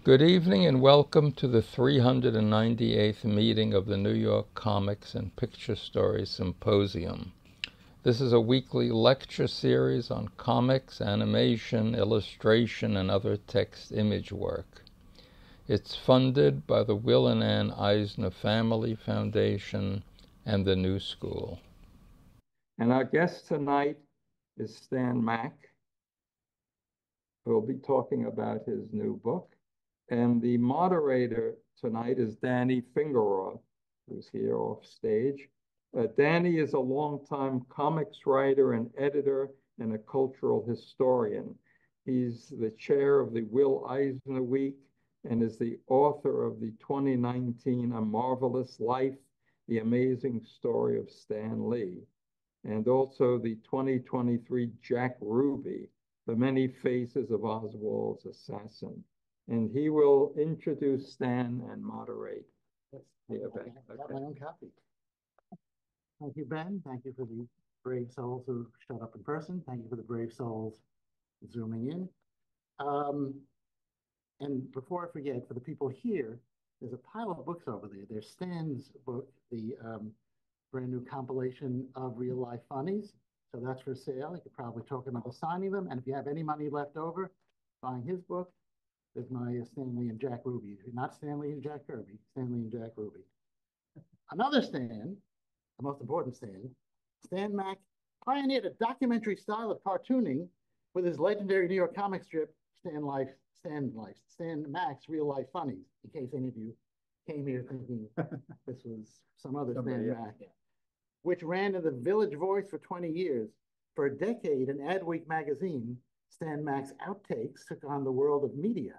Good evening and welcome to the 398th meeting of the New York Comics and Picture-story Symposium. This is a weekly lecture series on comics, animation, illustration, and other text image work. It's funded by the Will and Ann Eisner Family Foundation and the New School. And our guest tonight is Stan Mack, who will be talking about his new book. And the moderator tonight is Danny Fingeroth, who's here off stage. Danny is a longtime comics writer and editor and a cultural historian. He's the chair of the Will Eisner Week and is the author of the 2019 A Marvelous Life, The Amazing Story of Stan Lee, and also the 2023 Jack Ruby, The Many Faces of Oswald's Assassin. And he will introduce Stan and moderate. Yes, I got my own copy. Thank you, Ben. Thank you for the brave souls who showed up in person. Thank you for the brave souls zooming in. And before I forget, for the people here, there's a pile of books over there. There's Stan's book, the brand new compilation of Real Life Funnies. So that's for sale. You could probably talk him into signing them. And if you have any money left over, buying his book, there's my Stan Lee and Jack Ruby. Not Stan Lee and Jack Kirby, Stan Lee and Jack Ruby. Another Stan, the most important Stan Mack, pioneered a documentary style of cartooning with his legendary New York comic strip, Stan Mack's Real Life Funnies, in case any of you came here thinking this was some other Stan Mack, which ran in the Village Voice for 20 years. For a decade, in Adweek magazine, Stan Mack's outtakes took on the world of media.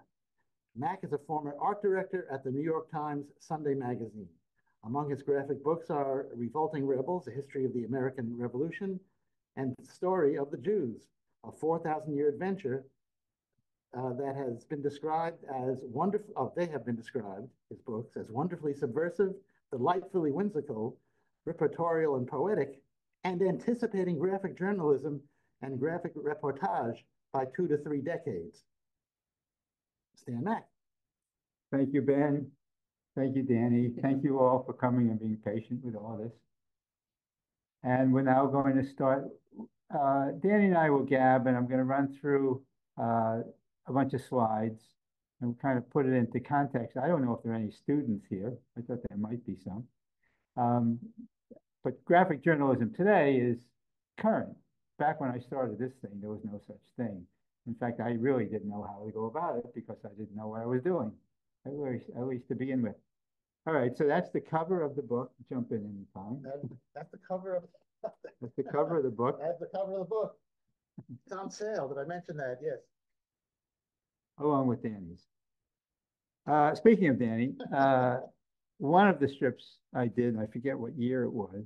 Mack is a former art director at the New York Times Sunday magazine. Among his graphic books are Revolting Rebels, A History of the American Revolution, and The Story of the Jews, a 4,000-year adventure that has been described as wonderful. They have been described, his books, as wonderfully subversive, delightfully whimsical, reportorial and poetic, and anticipating graphic journalism and graphic reportage by 2 to 3 decades. Stan Mack. Thank you, Ben. Thank you, Danny. Thank you all for coming and being patient with all this. And we're now going to start. Danny and I will gab, and I'm going to run through a bunch of slides and kind of put it into context. I don't know if there are any students here. I thought there might be some. But graphic journalism today is current. Back when I started this thing, there was no such thing. In fact, I really didn't know how to go about it because I didn't know what I was doing, at least to begin with. All right, so that's the cover of the book. Jump in anytime. That's the cover of That's the cover of the book. That's the cover of the book. It's on sale. Did I mention that? Yes. Along with Danny's. Speaking of Danny, one of the strips I did, I forget what year it was,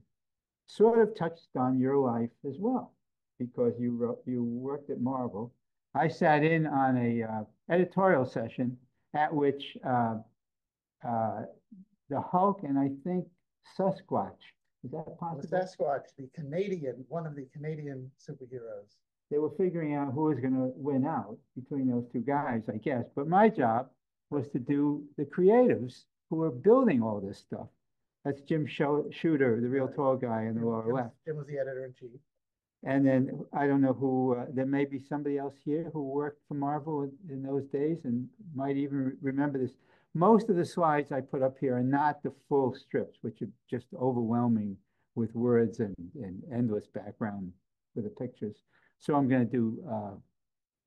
sort of touched on your life as well, because you worked at Marvel. I sat in on a editorial session at which the Hulk and I think Sasquatch, is that possible? Sasquatch, one of the Canadian superheroes. They were figuring out who was going to win out between those two guys, I guess. But my job was to do the creatives who were building all this stuff. That's Jim Shooter, the real tall guy in the lower left. Jim was the editor-in-chief. And then I don't know who, there may be somebody else here who worked for Marvel in those days and might even remember this. Most of the slides I put up here are not the full strips, which are just overwhelming with words and endless background for the pictures. So I'm going to do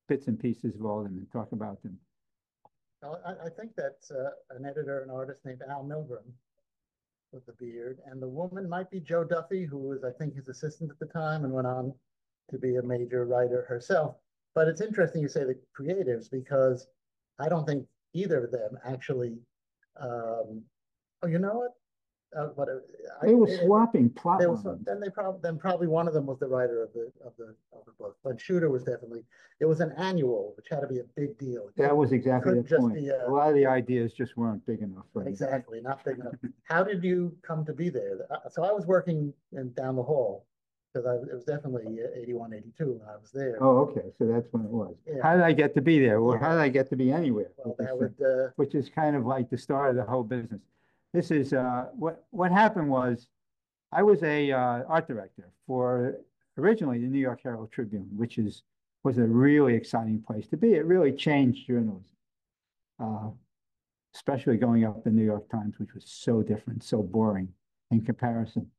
bits and pieces of all of them and talk about them. I think that's an editor and artist named Al Milgrom with the beard. And the woman might be Jo Duffy, who was, I think, his assistant at the time and went on to be a major writer herself. But it's interesting you say the creatives, because I don't think either of them actually, oh, you know what? They were swapping plot lines. Then probably one of them was the writer of the book. But Shooter was definitely, it was an annual, which had to be a big deal. That was exactly the point. A lot of the ideas just weren't big enough for me. Exactly, not big enough. How did you come to be there? So I was working down the hall because it was definitely 81, 82 when I was there. Oh, okay. So that's when it was. Yeah. How did I get to be there? Well, Yeah. how did I get to be anywhere? Well, with that this would, thing? Which is kind of like the start of the whole business. This is what happened was I was a art director for originally the New York Herald Tribune, which was a really exciting place to be. It really changed journalism, especially going up the New York Times, which was so different, so boring in comparison.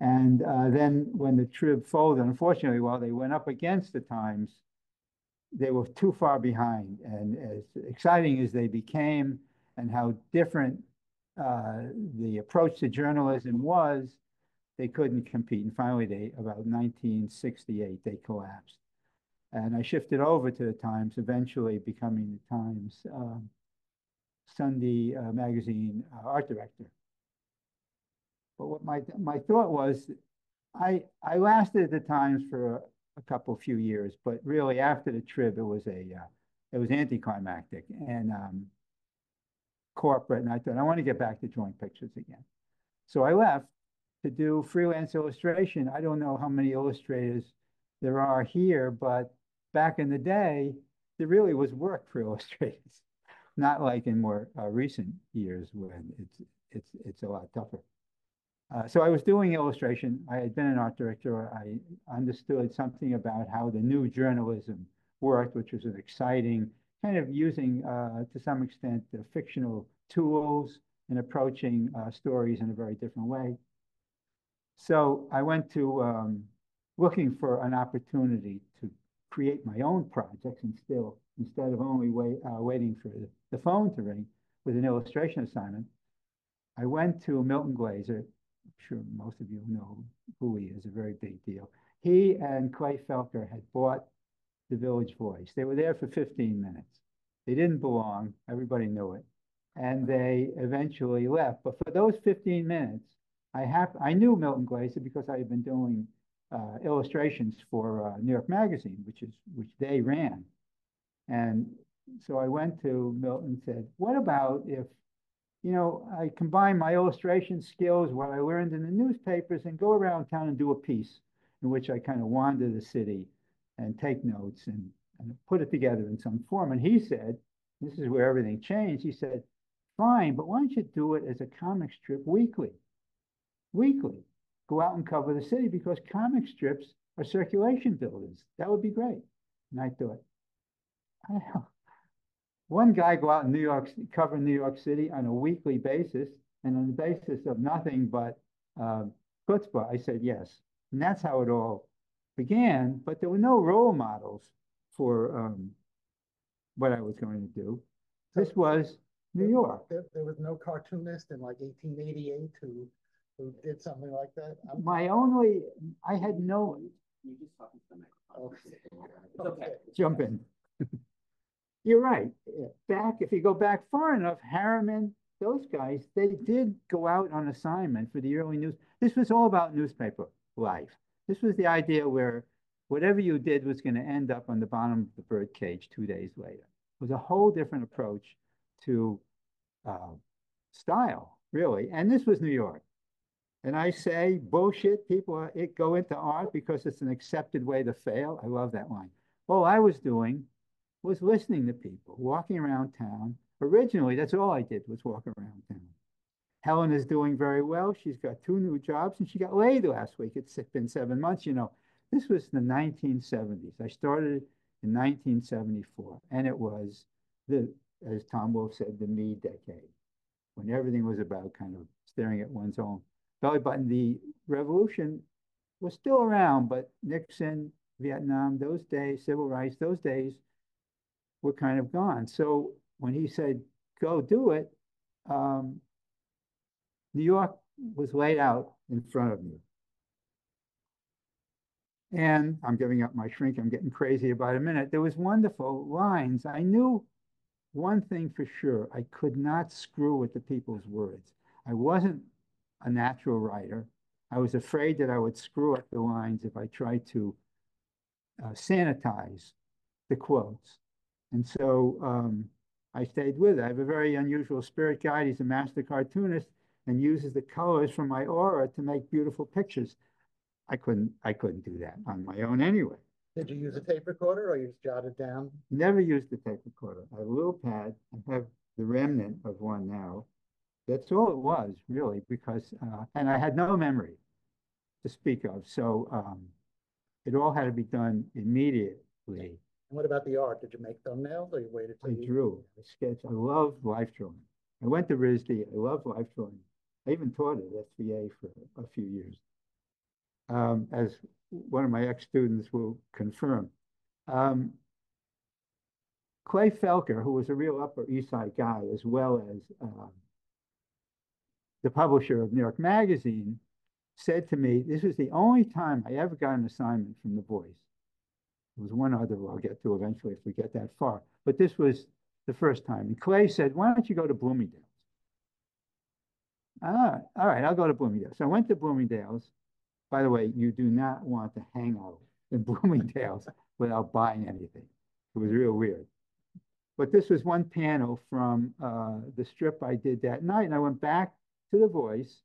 And then when the Trib folded, unfortunately, while they went up against the Times, they were too far behind. And as exciting as they became and how different the approach to journalism was, they couldn't compete. And finally, about 1968, they collapsed. And I shifted over to the Times, eventually becoming the Times Sunday magazine art director. But what my thought was, I lasted at the Times for a few years, but really after the Trib, it was anticlimactic and corporate. And I thought I want to get back to drawing pictures again. So I left to do freelance illustration. I don't know how many illustrators there are here, but back in the day, there really was work for illustrators, not like in more recent years when it's a lot tougher. So I was doing illustration. I had been an art director. I understood something about how the new journalism worked, which was an exciting kind of using, to some extent, the fictional tools and approaching stories in a very different way. So I went to looking for an opportunity to create my own projects and still, instead of only waiting for the phone to ring with an illustration assignment, I went to Milton Glaser. I'm sure most of you know who he is, a very big deal. He and Clay Felker had bought the Village Voice. They were there for 15 minutes. They didn't belong. Everybody knew it. And they eventually left. But for those 15 minutes, I knew Milton Glaser because I had been doing illustrations for New York Magazine, which they ran. And so I went to Milton and said, what about if I combine my illustration skills, what I learned in the newspapers, and go around town and do a piece in which I kind of wander the city and take notes and put it together in some form. And he said, this is where everything changed. He said, fine, but why don't you do it as a comic strip weekly? Weekly. Go out and cover the city because comic strips are circulation builders. That would be great. And I thought, one guy go out in New York, cover New York City on a weekly basis, and on the basis of nothing but chutzpah, I said yes. And that's how it all began, but there were no role models for what I was going to do. This was New York. There was no cartoonist in like 1888 who did something like that? I had no... You just talking to the microphone. Okay. Jump in. You're right. If you go back far enough, Harriman, those guys, they did go out on assignment for the early news. This was all about newspaper life. This was the idea where whatever you did was going to end up on the bottom of the birdcage 2 days later. It was a whole different approach to style, really. And this was New York. And I say, bullshit, people go into art because it's an accepted way to fail. I love that line. All I was doing was listening to people, walking around town. Originally, that's all I did was walk around town. Helen is doing very well. She's got 2 new jobs, and she got laid last week. It's been 7 months. This was the 1970s. I started in 1974, and it was, as Tom Wolfe said, the me decade, when everything was about kind of staring at one's own belly button. The revolution was still around, but Nixon, Vietnam, those days, civil rights, those days were kind of gone. So when he said, go do it, New York was laid out in front of me. And I'm giving up my shrink. I'm getting crazy about a minute. There was wonderful lines. I knew one thing for sure. I could not screw with the people's words. I wasn't a natural writer. I was afraid that I would screw up the lines if I tried to sanitize the quotes. And so I stayed with it. I have a very unusual spirit guide. He's a master cartoonist and uses the colors from my aura to make beautiful pictures. I couldn't do that on my own anyway. Did you use a tape recorder or you just jotted down? Never used the tape recorder. I have a little pad. I have the remnant of one now. That's all it was, really, because, and I had no memory to speak of. So it all had to be done immediately. And what about the art? Did you make thumbnails or you waited till I drew, I sketched. I love life drawing. I went to RISD. I love life drawing. I even taught at SVA for a few years, as one of my ex-students will confirm. Clay Felker, who was a real Upper East Side guy, as well as the publisher of New York Magazine, said to me, this was the only time I ever got an assignment from The Voice. There was one other I'll get to eventually if we get that far. But this was the first time. And Clay said, why don't you go to Bloomingdale's? Ah, all right, I'll go to Bloomingdale's. So I went to Bloomingdale's. By the way, you do not want to hang out in Bloomingdale's without buying anything. It was real weird. But this was one panel from the strip I did that night. And I went back to The Voice.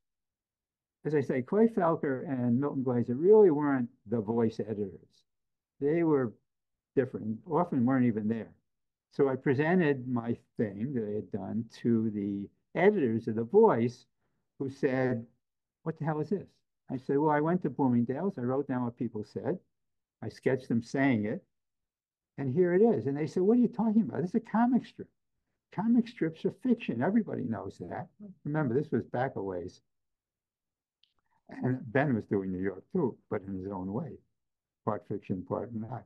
As I say, Clay Felker and Milton Glaser really weren't The Voice editors. They were different, often weren't even there. So I presented my thing that I had done to the editors of The Voice, who said, what the hell is this? I said, well, I went to Bloomingdale's. I wrote down what people said. I sketched them saying it. And here it is. And they said, what are you talking about? This is a comic strip. Comic strips are fiction. Everybody knows that. Remember, this was back a ways. And Ben was doing New York too, but in his own way. Part fiction, part not.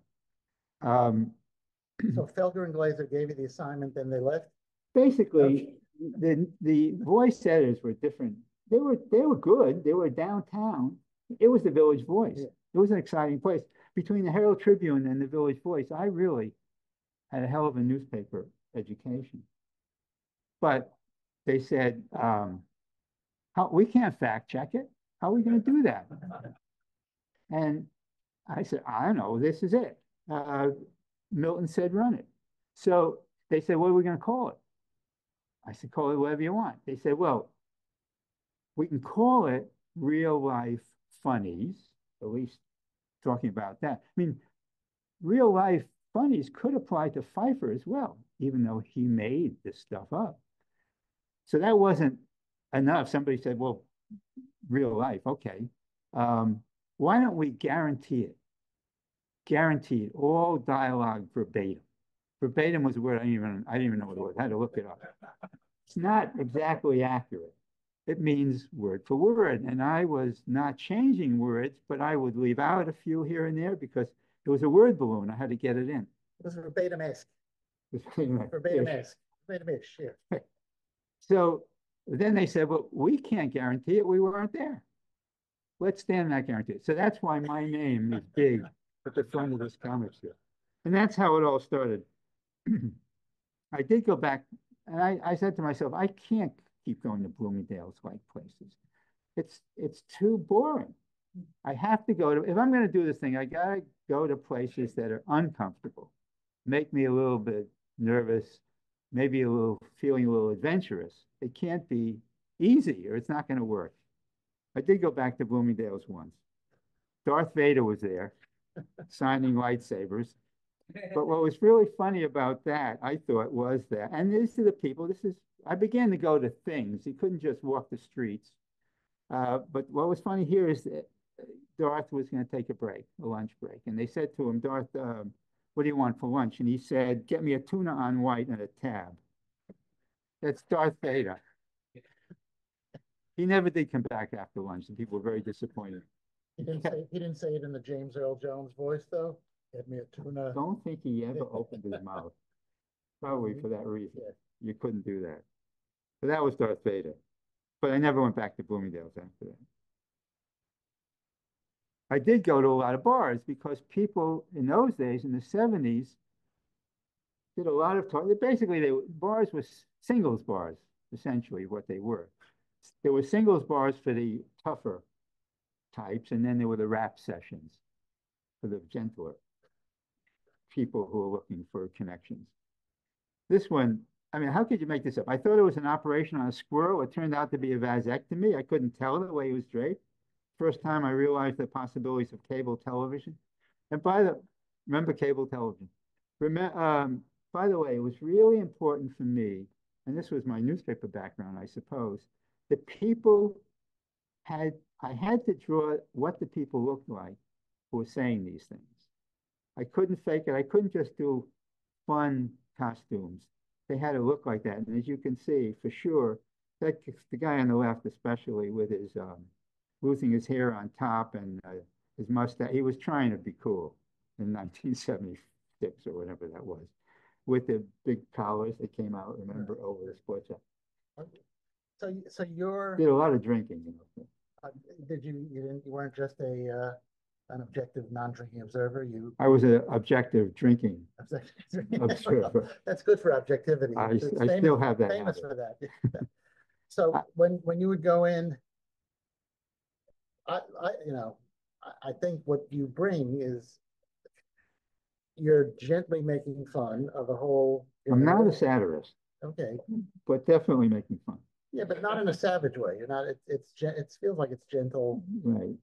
So Felker and Glaser gave you the assignment, then they left? Basically, the voice editors were different. They were good. They were downtown. It was the Village Voice. Yeah. It was an exciting place. Between the Herald Tribune and the Village Voice, I really had a hell of a newspaper education. But they said, we can't fact check it. How are we going to do that? And I said, I don't know, this is it. Milton said, run it. So they said, what are we going to call it? I said, call it whatever you want. They said, well, we can call it Real Life Funnies, at least talking about that. I mean, Real Life Funnies could apply to Pfeiffer as well, even though he made this stuff up. So that wasn't enough. Somebody said, well, real life, okay. Why don't we guarantee it? Guarantee it, all dialogue verbatim. Verbatim was a word I didn't even know what it was. I had to look it up. It's not exactly accurate. It means word for word. And I was not changing words, but I would leave out a few here and there because it was a word balloon. I had to get it in. It was verbatim-esque. Verbatim-esque. Verbatim-ish, yeah. So then they said, well, we can't guarantee it. We weren't there. Let's stand that guarantee. So that's why my name is big at the front of this comic strip. And that's how it all started. I did go back, and I said to myself, I can't keep going to Bloomingdale's like places. It's too boring. I have to go to, if I'm going to do this thing, I got to go to places that are uncomfortable, make me a little bit nervous, maybe feeling a little adventurous. It can't be easy or it's not going to work. I did go back to Bloomingdale's once. Darth Vader was there signing lightsabers. But what was really funny about that, I thought, was that, and these are the people, I began to go to things. You couldn't just walk the streets. But what was funny here is that Darth was going to take a lunch break. And they said to him, Darth, what do you want for lunch? And he said, get me a tuna on white and a tab. That's Darth Vader. He never did come back after lunch, and people were very disappointed. He didn't say it in the James Earl Jones voice, though? Get me a tuna. I don't think he ever opened his mouth. Probably for that reason. Yeah. You couldn't do that. So that was Darth Vader. But I never went back to Bloomingdale's after that. I did go to a lot of bars because people in those days, in the 70s, did a lot of talking. Basically, bars were singles bars, essentially what they were. There were singles bars for the tougher types, and then there were the rap sessions for the gentler people who were looking for connections. This one, I mean, how could you make this up? I thought it was an operation on a squirrel. It turned out to be a vasectomy. I couldn't tell the way he was draped. first time I realized the possibilities of cable television. And remember cable television. By the way, it was really important for me, and this was my newspaper background, I suppose, that I had to draw what the people looked like who were saying these things. I couldn't fake it. I couldn't just do fun costumes. They had to look like that. And as you can see, for sure, that the guy on the left, especially with his losing his hair on top and his mustache, he was trying to be cool in 1976 or whatever that was, with the big collars that came out, remember, over the sports jacket. So you're Did a lot of drinking, you know. you weren't just an objective non-drinking observer. I was an objective drinking observer. That's good for objectivity. I still have that famous habit. for that. So when you would go in, I think what you bring is you're gently making fun of the whole. I'm not a satirist. Okay. But definitely making fun. Yeah, but not in a savage way. You're not. It feels like it's gentle. Right.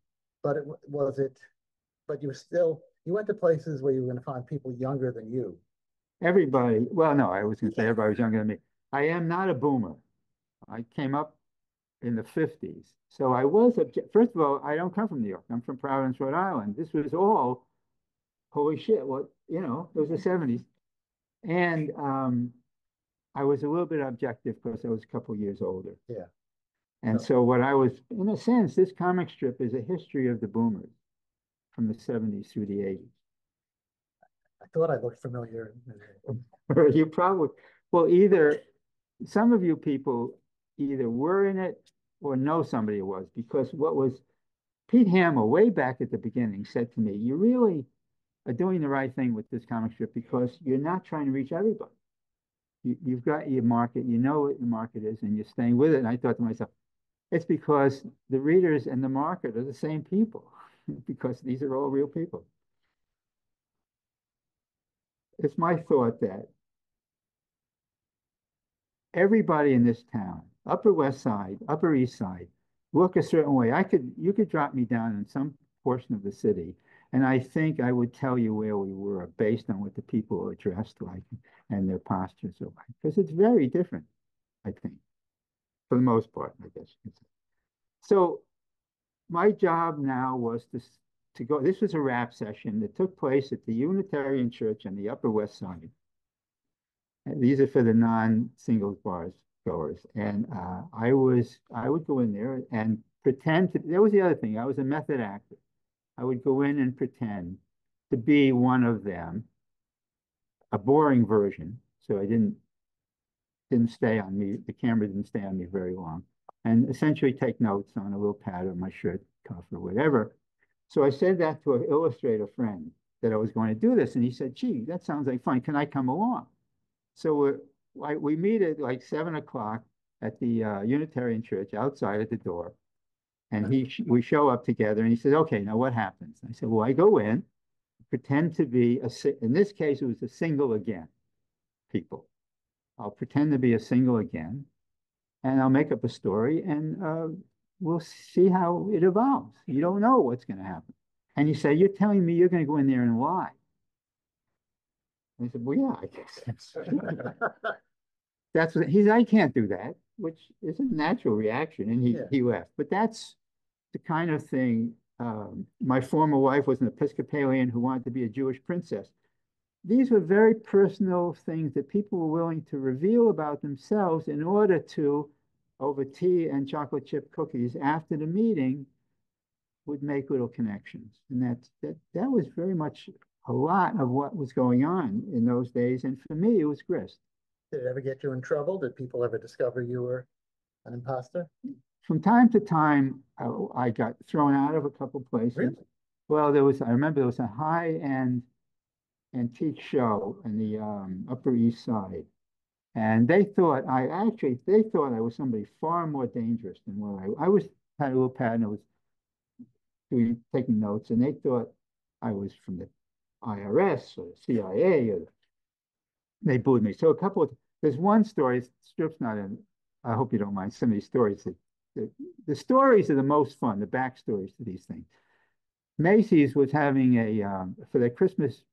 But But you went to places where you were going to find people younger than you. Everybody. Well, no, I was going to say everybody was younger than me. I am not a boomer. I came up in the 50s. So I was, first of all, I don't come from New York. I'm from Providence, Rhode Island. This was all, holy shit, what, you know, it was the 70s. And I was a little bit objective because I was a couple years older. Yeah. And so what I was, in a sense, this comic strip is a history of the boomers from the 70s through the 80s. I thought I looked familiar. You probably, well, some of you people either were in it or know somebody who was, because Pete Hamill, way back at the beginning, said to me, you really are doing the right thing with this comic strip because you're not trying to reach everybody. You've got your market, you know what your market is, and you're staying with it. And I thought to myself, it's because the readers and the market are the same people, because these are all real people. It's my thought that everybody in this town, Upper West Side, Upper East Side, look a certain way. You could drop me down in some portion of the city, and I think I would tell you where we were based on what the people are dressed like and their postures are like, because it's very different, I think, for the most part, I guess. So my job now was to go. This was a rap session that took place at the Unitarian Church on the Upper West Side. And these are for the non-singles bars goers. And I would go in there and pretend to, that was the other thing. I was a method actor. I would go in and pretend to be one of them, a boring version. So I didn't stay on me. The camera didn't stay on me very long. And essentially take notes on a little pad on my shirt cuff or whatever. So I said that to an illustrator friend that I was going to do this. And he said, gee, that sounds like fun. Can I come along? So we meet at like 7 o'clock at the Unitarian Church outside at the door. And we show up together and he says, okay, now what happens? I said, well, I go in, pretend to be, in this case, it was a single again, people. I'll pretend to be a single again, and I'll make up a story, and we'll see how it evolves. You don't know what's going to happen. And you say, you're telling me you're going to go in there and lie. And I said, well, yeah, I guess that's what he said. I can't do that, which is a natural reaction. And he laughed. But that's the kind of thing. My former wife was an Episcopalian who wanted to be a Jewish princess. These were very personal things that people were willing to reveal about themselves in order to, over tea and chocolate chip cookies after the meeting, would make little connections. And that was very much a lot of what was going on in those days. And for me, it was grist. Did it ever get you in trouble? Did people ever discover you were an imposter? From time to time, I got thrown out of a couple places. Really? Well, I remember there was a high-end antique show in the Upper East Side. And they thought I was somebody far more dangerous than what I was. Had a little pad and I was taking notes, and they thought I was from the IRS or the CIA, or they booed me. So there's one story, strip's not in, I hope you don't mind some of these stories that the stories are the most fun, the backstories to these things. Macy's was having for their Christmas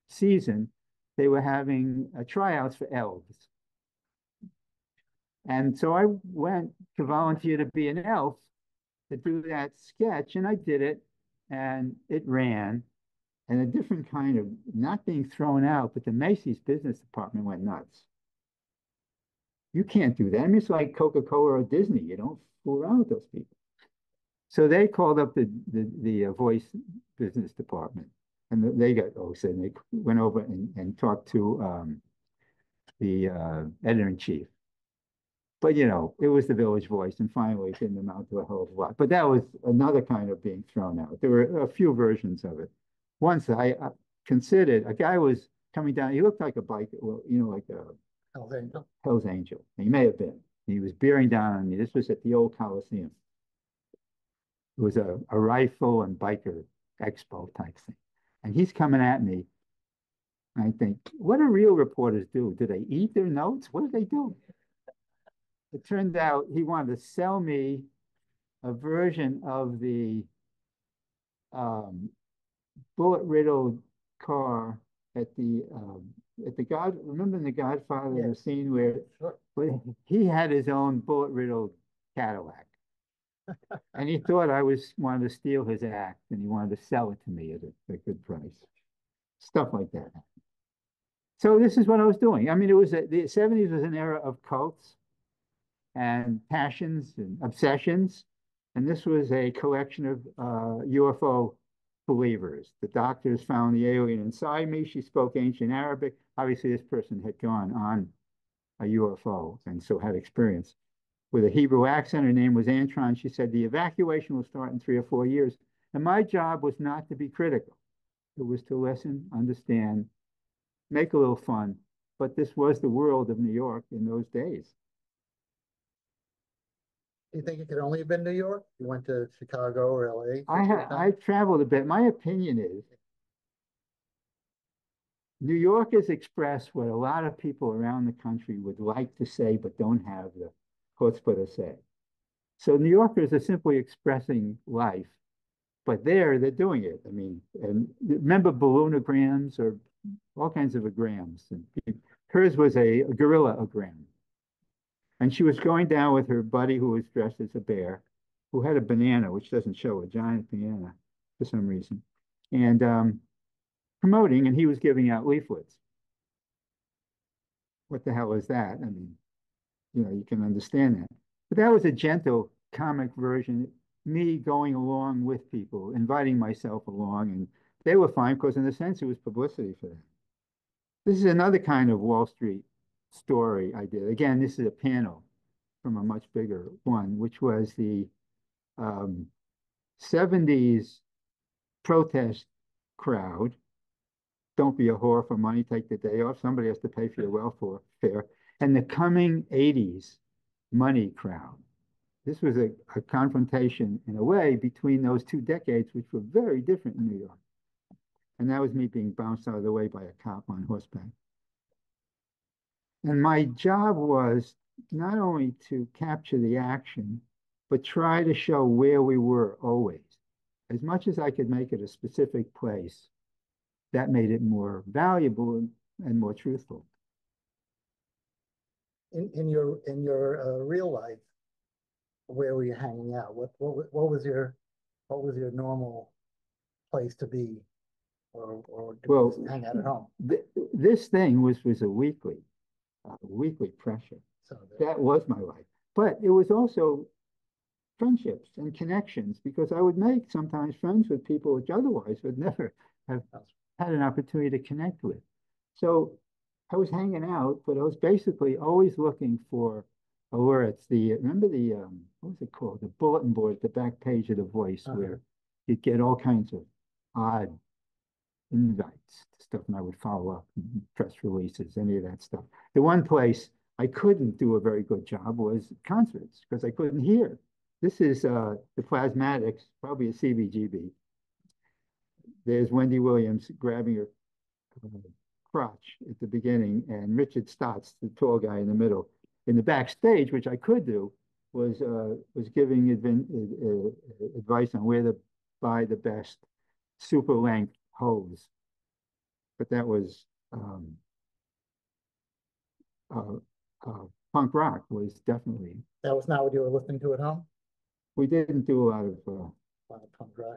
season, they were having tryouts for elves. And so I went to volunteer to be an elf to do that sketch, and I did it, and it ran. And a different kind of not being thrown out, but the Macy's business department went nuts. You can't do that. I mean, it's like Coca-Cola or Disney. You don't fool around with those people. So they called up the voice business department, and they got so they went over and talked to the editor-in-chief. But you know, it was the Village Voice, and finally it didn't amount to a whole lot. But that was another kind of being thrown out. There were a few versions of it. Once I considered, a guy was coming down. He looked like a biker, well, you know, like a Hell's Angel. Hell's Angel. He may have been. He was bearing down on me. This was at the old Coliseum. It was a rifle and biker expo type thing. And he's coming at me. I think, what do real reporters do? Do they eat their notes? What do they do? It turned out he wanted to sell me a version of the bullet-riddled car at the God. Remember in The Godfather, the scene where he had his own bullet-riddled Cadillac, and he thought I wanted to steal his act, and he wanted to sell it to me at a good price, stuff like that. So this is what I was doing. I mean, it was the 70s was an era of cults and passions and obsessions, and this was a collection of UFO believers. The doctors found the alien inside me. She spoke ancient Arabic. Obviously, this person had gone on a UFO and so had experience. With a Hebrew accent, her name was Antron. She said the evacuation will start in 3 or 4 years. And my job was not to be critical. It was to listen, understand, make a little fun. But this was the world of New York in those days. Do you think it could only have been New York? You went to Chicago or LA? I traveled a bit. My opinion is New York has expressed what a lot of people around the country would like to say, but don't have the chutzpah to say. So New Yorkers are simply expressing life, but they're doing it. I mean, and remember balloonograms or all kinds of agrams. And hers was a gorilla-ogram. And she was going down with her buddy who was dressed as a bear, who had a banana, which doesn't show, a giant banana for some reason, and promoting, and he was giving out leaflets. What the hell is that? I mean, you know, you can understand that. But that was a gentle comic version, me going along with people, inviting myself along, and they were fine because in a sense it was publicity for them. This is another kind of Wall Street story I did. Again, this is a panel from a much bigger one, which was the 70s protest crowd. Don't be a whore for money, take the day off. Somebody has to pay for your welfare. And the coming 80s money crowd. This was a confrontation, in a way, between those two decades, which were very different in New York. And that was me being bounced out of the way by a cop on horseback. And my job was not only to capture the action, but try to show where we were always. As much as I could make it a specific place, that made it more valuable and more truthful. In your real life, where were you hanging out? What was your normal place to be, or Well, you hang out at home? This thing was a weekly pressure. So that was my life, but it was also friendships and connections, because I would make sometimes friends with people which otherwise would never have had an opportunity to connect with. So I was hanging out, but I was basically always looking for alerts. Remember the what was it called? The bulletin board at the back page of the Voice, where you'd get all kinds of odd invites to stuff, and I would follow up, press releases, any of that stuff. The one place I couldn't do a very good job was concerts, because I couldn't hear. This is the Plasmatics, probably a CBGB. There's Wendy Williams grabbing her crotch at the beginning, and Richard Stotts, the tall guy in the middle. In the backstage, which I could do, was giving advice on where to buy the best super length hose. But that was uh, punk rock was definitely. That was not what you were listening to at home? We didn't do a lot of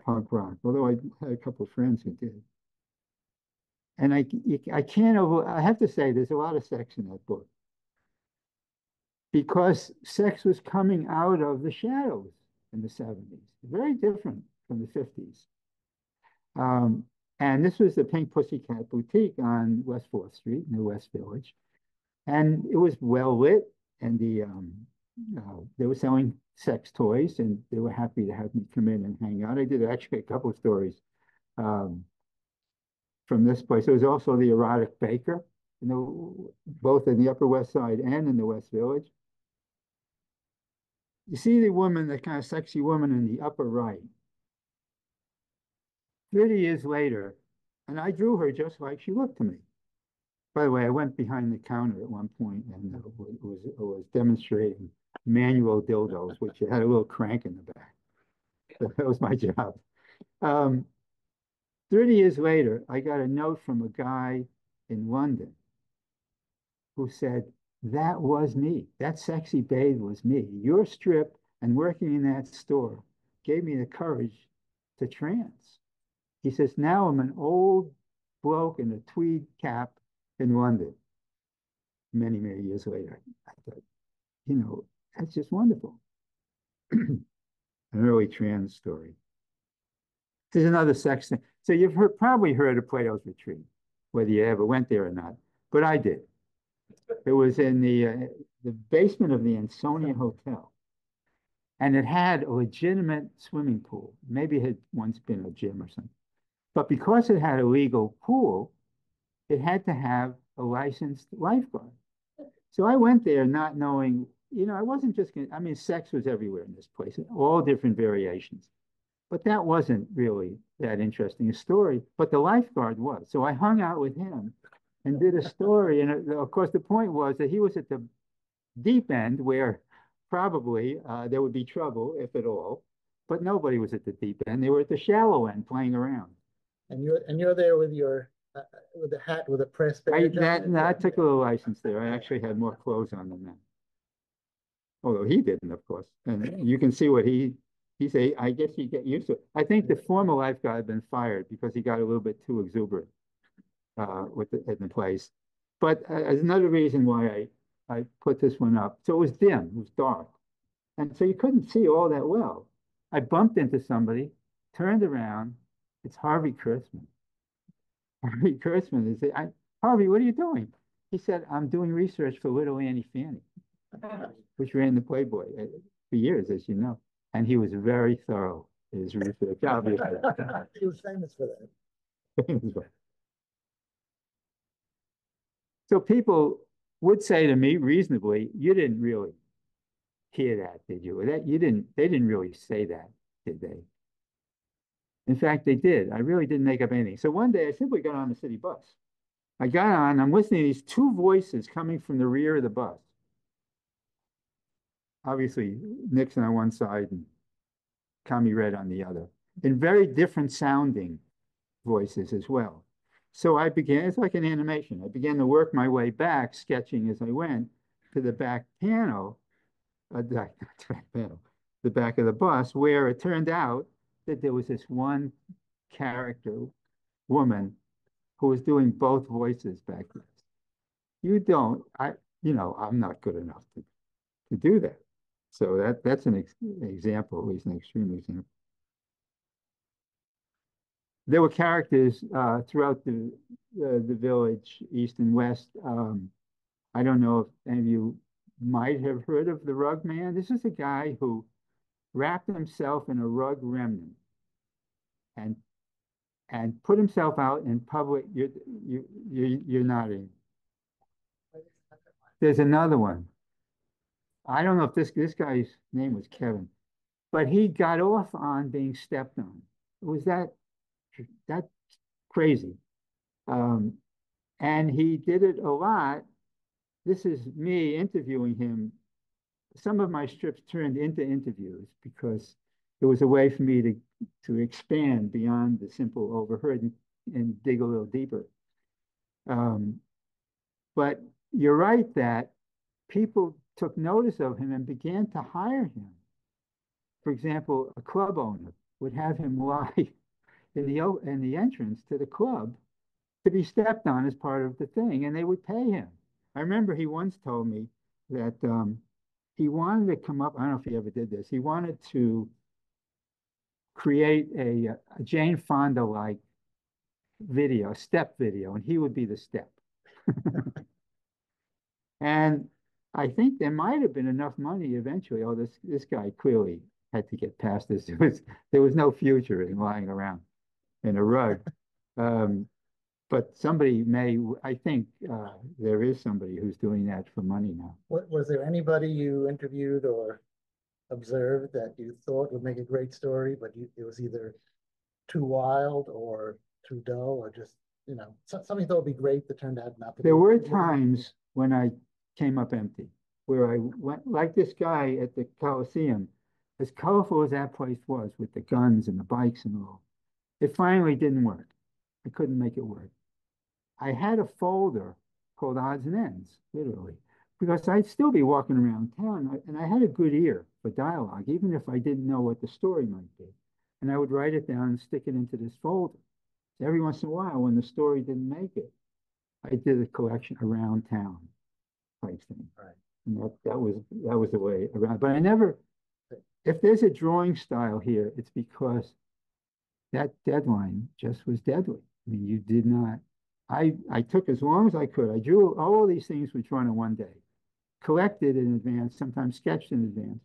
Punk rock, although I had a couple of friends who did. And I have to say, there's a lot of sex in that book. Because sex was coming out of the shadows in the 70s, very different from the 50s. And this was the Pink Pussycat Boutique on West 4th Street in the West Village. And it was well lit, and they were selling sex toys, and they were happy to have me come in and hang out. I did actually a couple of stories from this place. There was also the Erotic Baker, both in the Upper West Side and in the West Village. You see the woman, the kind of sexy woman in the upper right. 30 years later, and I drew her just like she looked to me. By the way, I went behind the counter at one point and was demonstrating manual dildos, which had a little crank in the back. That was my job. 30 years later, I got a note from a guy in London who said, that was me. That sexy babe was me. Your strip and working in that store gave me the courage to trance. He says, now I'm an old bloke in a tweed cap in London. Many, many years later, I thought, that's just wonderful. An early trans story. There's another sex thing. So you've probably heard of Plato's Retreat, whether you ever went there or not, but I did. It was in the basement of the Ansonia Hotel. And it had a legitimate swimming pool. Maybe it had once been a gym or something. But because it had a legal pool, it had to have a licensed lifeguard. So I went there not knowing, I wasn't just going to, sex was everywhere in this place, all different variations. But that wasn't really that interesting a story. But the lifeguard was. So I hung out with him and did a story. And of course, the point was that he was at the deep end where probably there would be trouble, if at all. But nobody was at the deep end. They were at the shallow end playing around. And you're there with your with a hat with a press badge. I took a little license there. I actually had more clothes on than that. Although he didn't, of course. And you can see what he said. I guess you get used to it. I think the former lifeguard had been fired because he got a little bit too exuberant in the place. But as another reason why I put this one up. So it was dim, it was dark. And so you couldn't see all that well. I bumped into somebody, turned around. It's Harvey Kurtzman. Harvey Kurtzman is Harvey, what are you doing? He said, I'm doing research for Little Annie Fanny, which ran the Playboy for years, as you know. And he was very thorough in his research, obviously. He was famous for that. So people would say to me reasonably, you didn't really hear that, did you? They didn't really say that, did they? In fact, they did. I really didn't make up anything. So one day I simply got on the city bus. I got on, I'm listening to these two voices coming from the rear of the bus. Obviously, Nixon on one side and Commie Red on the other, in very different sounding voices as well. So I began, it's like an animation. I began to work my way back, sketching as I went to the back panel, the back of the bus, where it turned out that there was this one character woman who was doing both voices back there. I'm not good enough to do that. So that's an example, at least an extreme example. There were characters throughout the village, east and west. I don't know if any of you might have heard of the Rug Man. This is a guy who wrapped himself in a rug remnant and put himself out in public. You're nodding. There's another one. I don't know if this guy's name was Kevin, but he got off on being stepped on. It was that crazy. And he did it a lot. This is me interviewing him some of my strips turned into interviews because it was a way for me to expand beyond the simple overheard and dig a little deeper. But you're right that people took notice of him and began to hire him. For example, a club owner would have him lie in the entrance to the club to be stepped on as part of the thing, and they would pay him. I remember he once told me that he wanted to come up. I don't know if he ever did this. He wanted to create a Jane Fonda-like video, step video, and he would be the step. And I think there might have been enough money eventually. Oh, this guy clearly had to get past this. There was no future in lying around in a rug. But somebody may, I think there is somebody who's doing that for money now. Was there anybody you interviewed or observed that you thought would make a great story, but it was either too wild or too dull or just, something you thought would be great that turned out not to be? There were times when I came up empty, where I went, like this guy at the Coliseum, as colorful as that place was with the guns and the bikes and all, it finally didn't work. I couldn't make it work. I had a folder called Odds and Ends, literally, because I'd still be walking around town, and I had a good ear for dialogue, even if I didn't know what the story might be. And I would write it down and stick it into this folder. So every once in a while, when the story didn't make it, I did a collection around town type thing. Right. And that was the way around. But I never, if there's a drawing style here, it's because that deadline just was deadly. I mean, you did not. I took as long as I could. I drew all these things were drawn in one day, collected in advance, sometimes sketched in advance.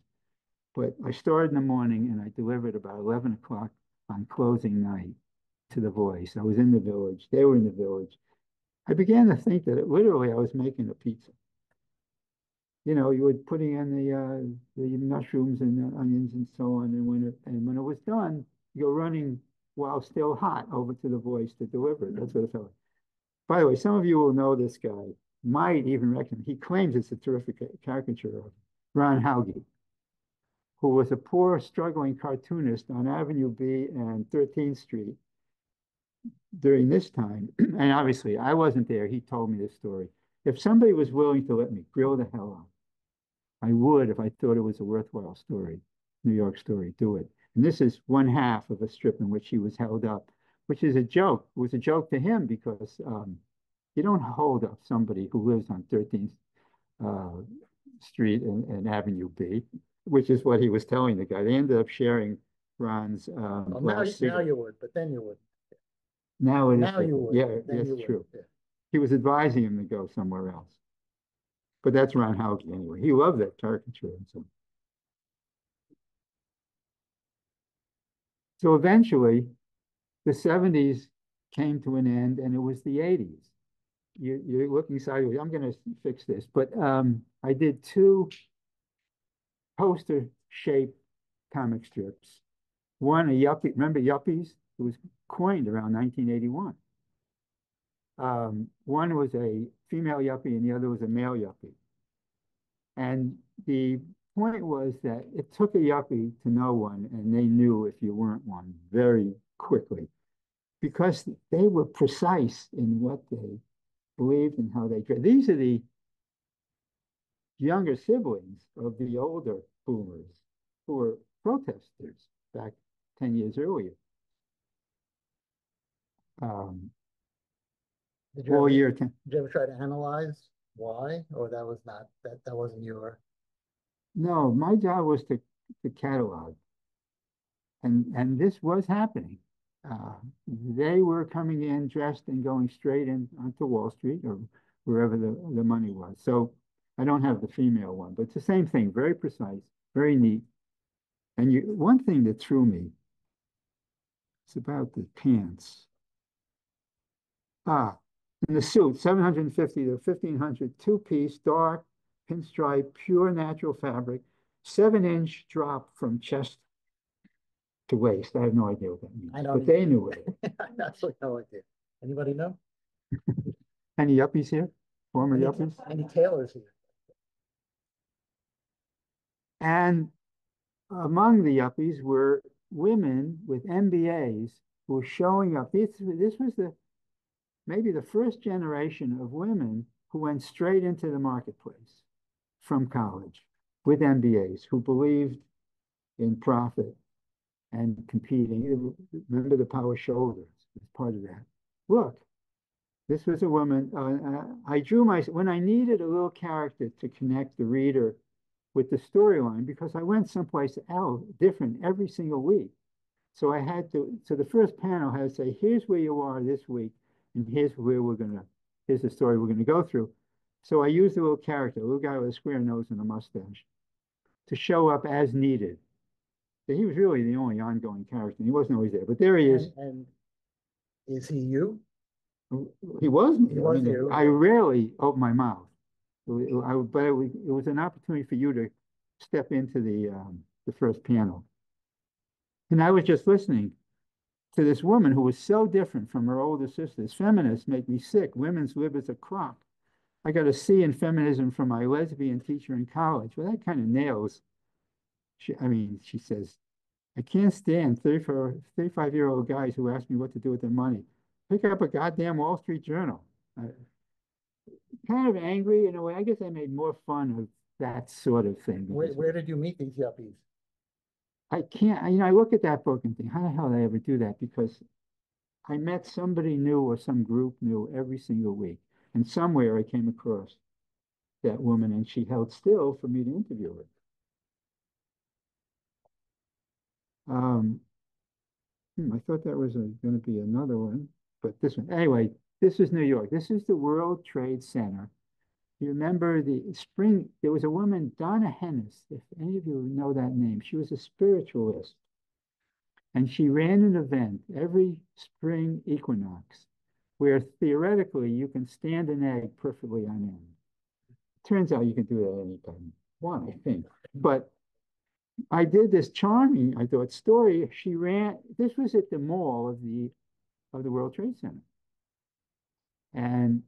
But I started in the morning and I delivered about 11 o'clock on closing night to the Voice. I was in the village. They were in the village. I began to think that literally I was making a pizza. You were putting in the mushrooms and the onions and so on. And when it was done, you're running while still hot over to the Voice to deliver it. That's what it felt like. By the way, some of you will know this guy, might even recognize. He claims it's a terrific caricature of Ron Hauge, who was a poor, struggling cartoonist on Avenue B and 13th Street during this time. And obviously, I wasn't there. He told me this story. If somebody was willing to let me grill the hell out, I would if I thought it was a worthwhile story, New York story, do it. And this is one half of a strip in which he was held up, which is a joke. It was a joke to him because you don't hold up somebody who lives on 13th Street and Avenue B, which is what he was telling the guy. They ended up sharing Ron's well, now you would, but then you would. Now it is. Now you would. Yeah, that's true. Yeah. He was advising him to go somewhere else. But that's Ron Hauge anyway. He loved that caricature and so. So eventually, the 70s came to an end, and it was the 80s. You're looking sideways. I'm going to fix this, but I did 2 poster-shaped comic strips. One, a yuppie. Remember Yuppies? It was coined around 1981. One was a female yuppie, and the other was a male yuppie. And the point was that it took a yuppie to know one, and they knew if you weren't one very quickly, because they were precise in what they believed and how they dressed. These are the younger siblings of the older boomers who were protesters back 10 years earlier. Did you ever try to analyze why, or that wasn't your? No, my job was to catalog, and this was happening. They were coming in dressed and going straight in onto Wall Street or wherever the money was. So I don't have the female one, but it's the same thing, very precise, very neat. And one thing that threw me, it's about the pants. In the suit, 750 to 1500, 2-piece, dark, pinstripe, pure natural fabric, 7-inch drop from chest to waist. I have no idea what that means, but they knew it. I have absolutely no idea. Anybody know? Any yuppies here? Former yuppies? Any tailors here? And among the yuppies were women with MBAs who were showing up. This was maybe the first generation of women who went straight into the marketplace from college with MBAs, who believed in profit and competing. Remember the power shoulders as part of that. Look, this was a woman. I drew when I needed a little character to connect the reader with the storyline, because I went someplace else different every single week. So I had to, so the first panel had to say, here's where you are this week, and here's the story we're gonna go through. So I used a little character, a little guy with a square nose and a mustache, to show up as needed. So he was really the only ongoing character. And he wasn't always there, but there he is. And is he you? He was me. He was you. I rarely open my mouth. But it was an opportunity for you to step into the first panel. And I was just listening to this woman who was so different from her older sisters. Feminists make me sick. Women's lib is a crock. I got a C in feminism from my lesbian teacher in college. Well, that kind of nails. She says, I can't stand 35-year-old guys who ask me what to do with their money. Pick up a goddamn Wall Street Journal. Kind of angry in a way. I guess I made more fun of that sort of thing. Where did you meet these yuppies? I can't, I look at that book and think, how the hell did I ever do that? Because I met somebody new or some group new every single week. And somewhere I came across that woman, and she held still for me to interview her. I thought that was going to be another one, but this one. Anyway, this is New York. This is the World Trade Center. You remember there was a woman, Donna Hennis, if any of you know that name. She was a spiritualist. And she ran an event every spring equinox where theoretically you can stand an egg perfectly on end. Turns out you can do that anytime you want, I think. But I did this charming, I thought, story. This was at the mall of the World Trade Center. And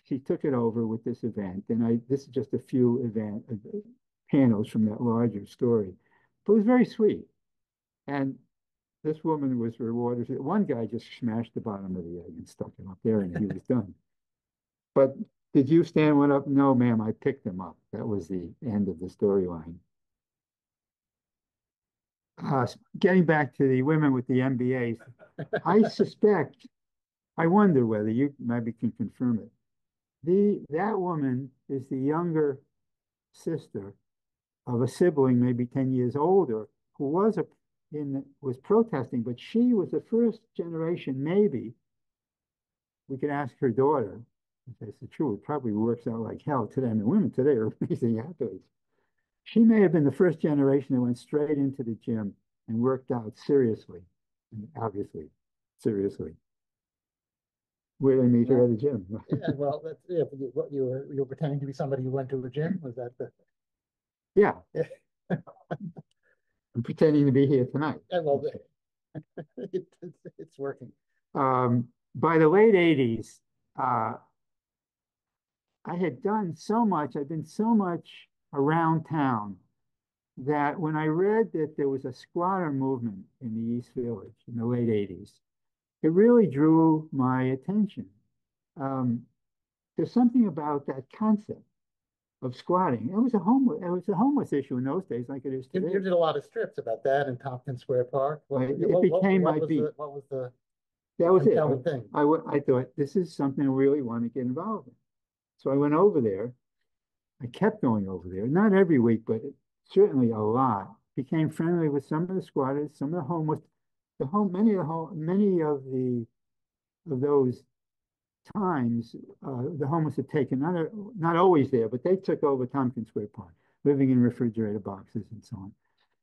she took it over with this event. And this is just a few panels from that larger story. But it was very sweet. And this woman was rewarded. One guy just smashed the bottom of the egg and stuck it up there, and he was done. But did you stand one up? No, ma'am, I picked them up. That was the end of the storyline. Getting back to the women with the MBAs, I wonder whether you maybe can confirm it. That woman is the younger sister of a sibling, maybe 10 years older, who was protesting, but she was the first generation, maybe. We could ask her daughter. If that's true, it probably works out like hell today. I mean, women today are amazing athletes. She may have been the first generation that went straight into the gym and worked out seriously, and obviously, seriously. Where did I meet her at the gym? Yeah, well, that's what you were pretending to be somebody who went to a gym. Was that the? Yeah. I'm pretending to be here tonight. Yeah, well, it's working. By the late 80s, I had done so much, I'd been so much around town that when I read that there was a squatter movement in the East Village in the late 80s, it really drew my attention. There's something about that concept of squatting. It was a homeless issue in those days, like it is today. You did a lot of strips about that in Tompkins Square Park. It became my beat. What was the That was it. thing? I thought, this is something I really want to get involved in. So I went over there. I kept going over there, not every week, but certainly a lot. Became friendly with some of the squatters, some of the homeless. Many of those times, the homeless had taken, not always there, but they took over Tompkins Square Park, living in refrigerator boxes and so on.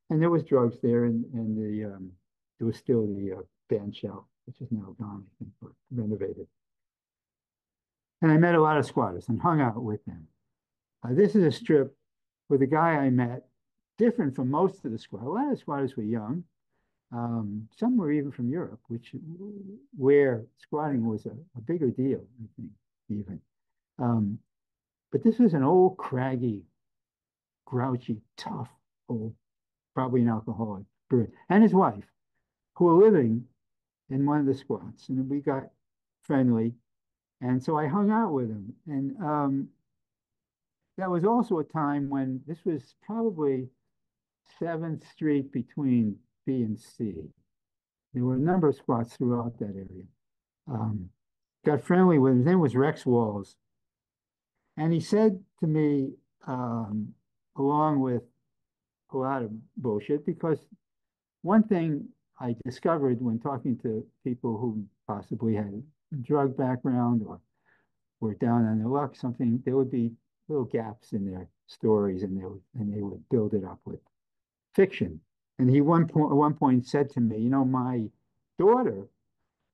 And there was drugs there, and there was still the band shell, which is now gone, I think, or renovated. And I met a lot of squatters and hung out with them. This is a strip with a guy I met, different from most of the squatters. A lot of the squatters were young. Some were even from Europe, where squatting was a bigger deal, I think, even. But this was an old, craggy grouchy, tough, old, probably an alcoholic, and his wife, who were living in one of the squats. And we got friendly. And so I hung out with him. And that was also a time when this was probably 7th Street between B and C. There were a number of squats throughout that area. Got friendly with him. His name was Rex Walls. And he said to me, along with a lot of bullshit, because one thing I discovered when talking to people who possibly had a drug background or were down on their luck, something, there would be little gaps in their stories, and they would build it up with fiction. And he at one point said to me, you know, my daughter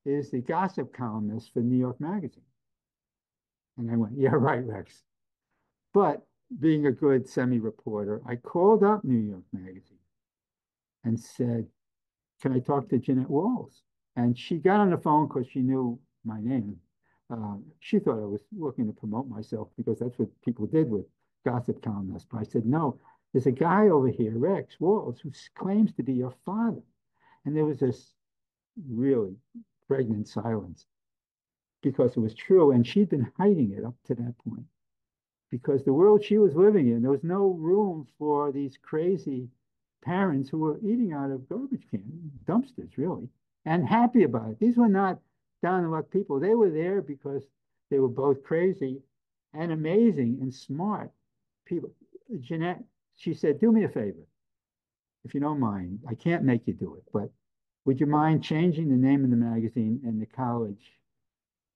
is the gossip columnist for New York Magazine. And I went, yeah, right, Rex. But being a good semi-reporter, I called up New York Magazine and said, can I talk to Jeanette Walls? And she got on the phone because she knew my name. She thought I was looking to promote myself because that's what people did with gossip columnists. But I said, no, there's a guy over here, Rex Walls, who claims to be your father. And there was this really pregnant silence because it was true. And she'd been hiding it up to that point because the world she was living in, there was no room for these crazy parents who were eating out of garbage cans, dumpsters, really, and happy about it. These were not down-on-luck people. They were there because they were both crazy and amazing and smart people. Jeanette, she said, do me a favor, if you don't mind. I can't make you do it, but would you mind changing the name of the magazine and the college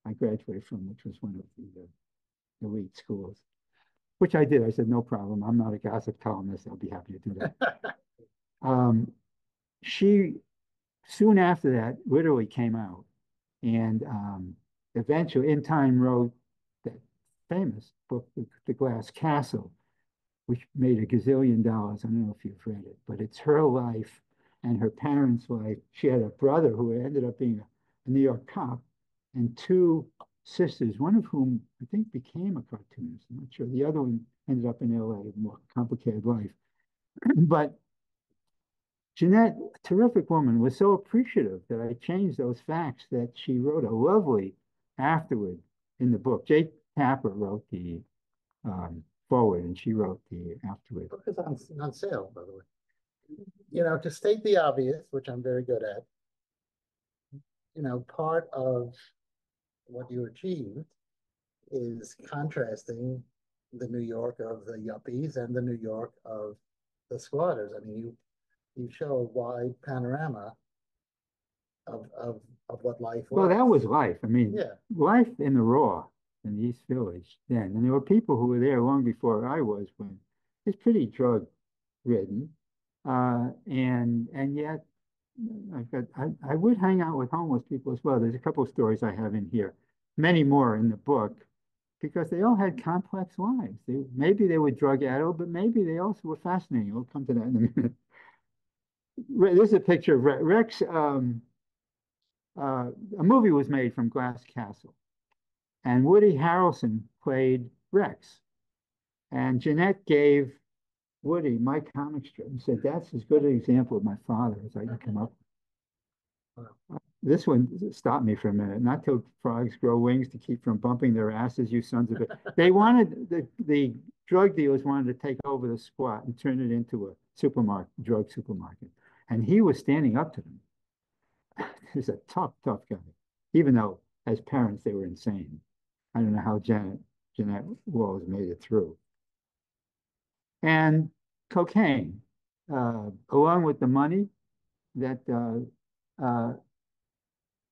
I graduated from, which was one of the elite schools, which I did. I said, no problem. I'm not a gossip columnist. I'll be happy to do that. She, soon after that, literally came out and eventually in time wrote that famous book, The Glass Castle, which made $1 gazillion. I don't know if you've read it, but it's her life and her parents' life. She had a brother who ended up being a New York cop and 2 sisters, one of whom I think became a cartoonist. I'm not sure. The other one ended up in LA, a more complicated life. But Jeanette, a terrific woman, was so appreciative that I changed those facts that she wrote a lovely afterward in the book. Jake Tapper wrote the forward, and she wrote the afterward. The book is on sale, by the way. You know, to state the obvious, which I'm very good at, you know, part of what you achieved is contrasting the New York of the yuppies and the New York of the squatters. I mean, you show a wide panorama of what life was. Well, that was life. I mean, yeah, life in the raw in the East Village then. And there were people who were there long before I was when it's pretty drug ridden. And yet I would hang out with homeless people as well. There's a couple of stories I have in here, many more in the book, because they all had complex lives. Maybe they were drug addled, but maybe they also were fascinating. We'll come to that in a minute. This is a picture of Rex. A movie was made from Glass Castle, and Woody Harrelson played Rex. And Jeanette gave Woody my comic strip and said, that's as good an example of my father as I can come up with. This one stopped me for a minute. Not till frogs grow wings to keep from bumping their asses, you sons of it. They wanted, the drug dealers wanted to take over the squat and turn it into a supermarket, drug supermarket. And he was standing up to them. He's a tough, tough guy, even though as parents they were insane. I don't know how Jeanette Walls made it through. And cocaine, along with the money that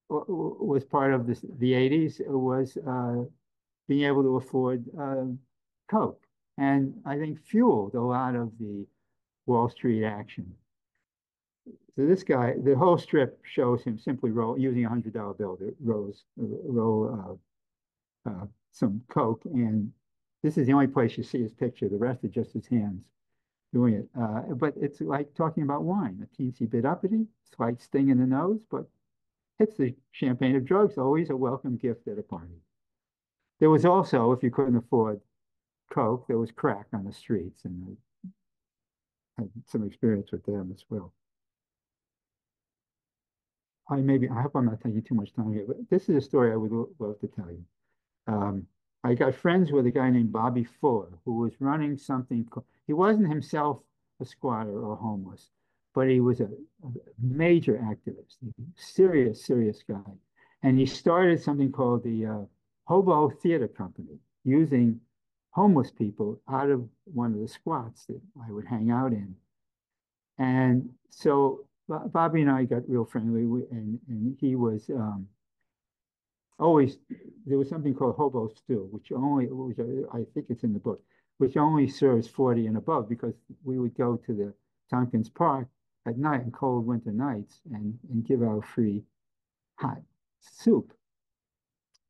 was part of the 80s, was being able to afford coke. And I think fueled a lot of the Wall Street action. So this guy, the whole strip shows him simply using a $100 bill to roll some coke. And this is the only place you see his picture. The rest are just his hands doing it. But it's like talking about wine, a teensy bit uppity, slight sting in the nose, but it's the champagne of drugs, always a welcome gift at a party. There was also, if you couldn't afford coke, there was crack on the streets, and had some experience with them as well. I hope I'm not taking too much time here, but this is a story I would love to tell you. I got friends with a guy named Bobby Fuller, who was running something. He wasn't himself a squatter or homeless, but he was a major activist, serious guy. And he started something called the Hobo Theater Company, using homeless people out of one of the squats that I would hang out in. And so Bobby and I got real friendly, and he was always, there was something called hobo stew, which I think it's in the book, which only serves 40 and above, because we would go to the Tompkins Park at night on cold winter nights and give out free hot soup.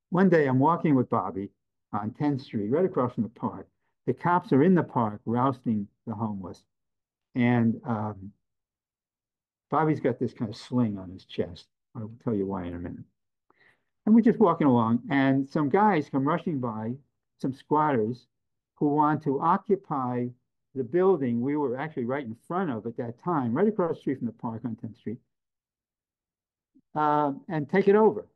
One day I'm walking with Bobby on 10th Street, right across from the park. The cops are in the park rousting the homeless. And Bobby's got this kind of sling on his chest. I'll tell you why in a minute. And we're just walking along, and some guys come rushing by, some squatters who want to occupy the building we were actually right in front of at that time, right across the street from the park on 10th Street, and take it over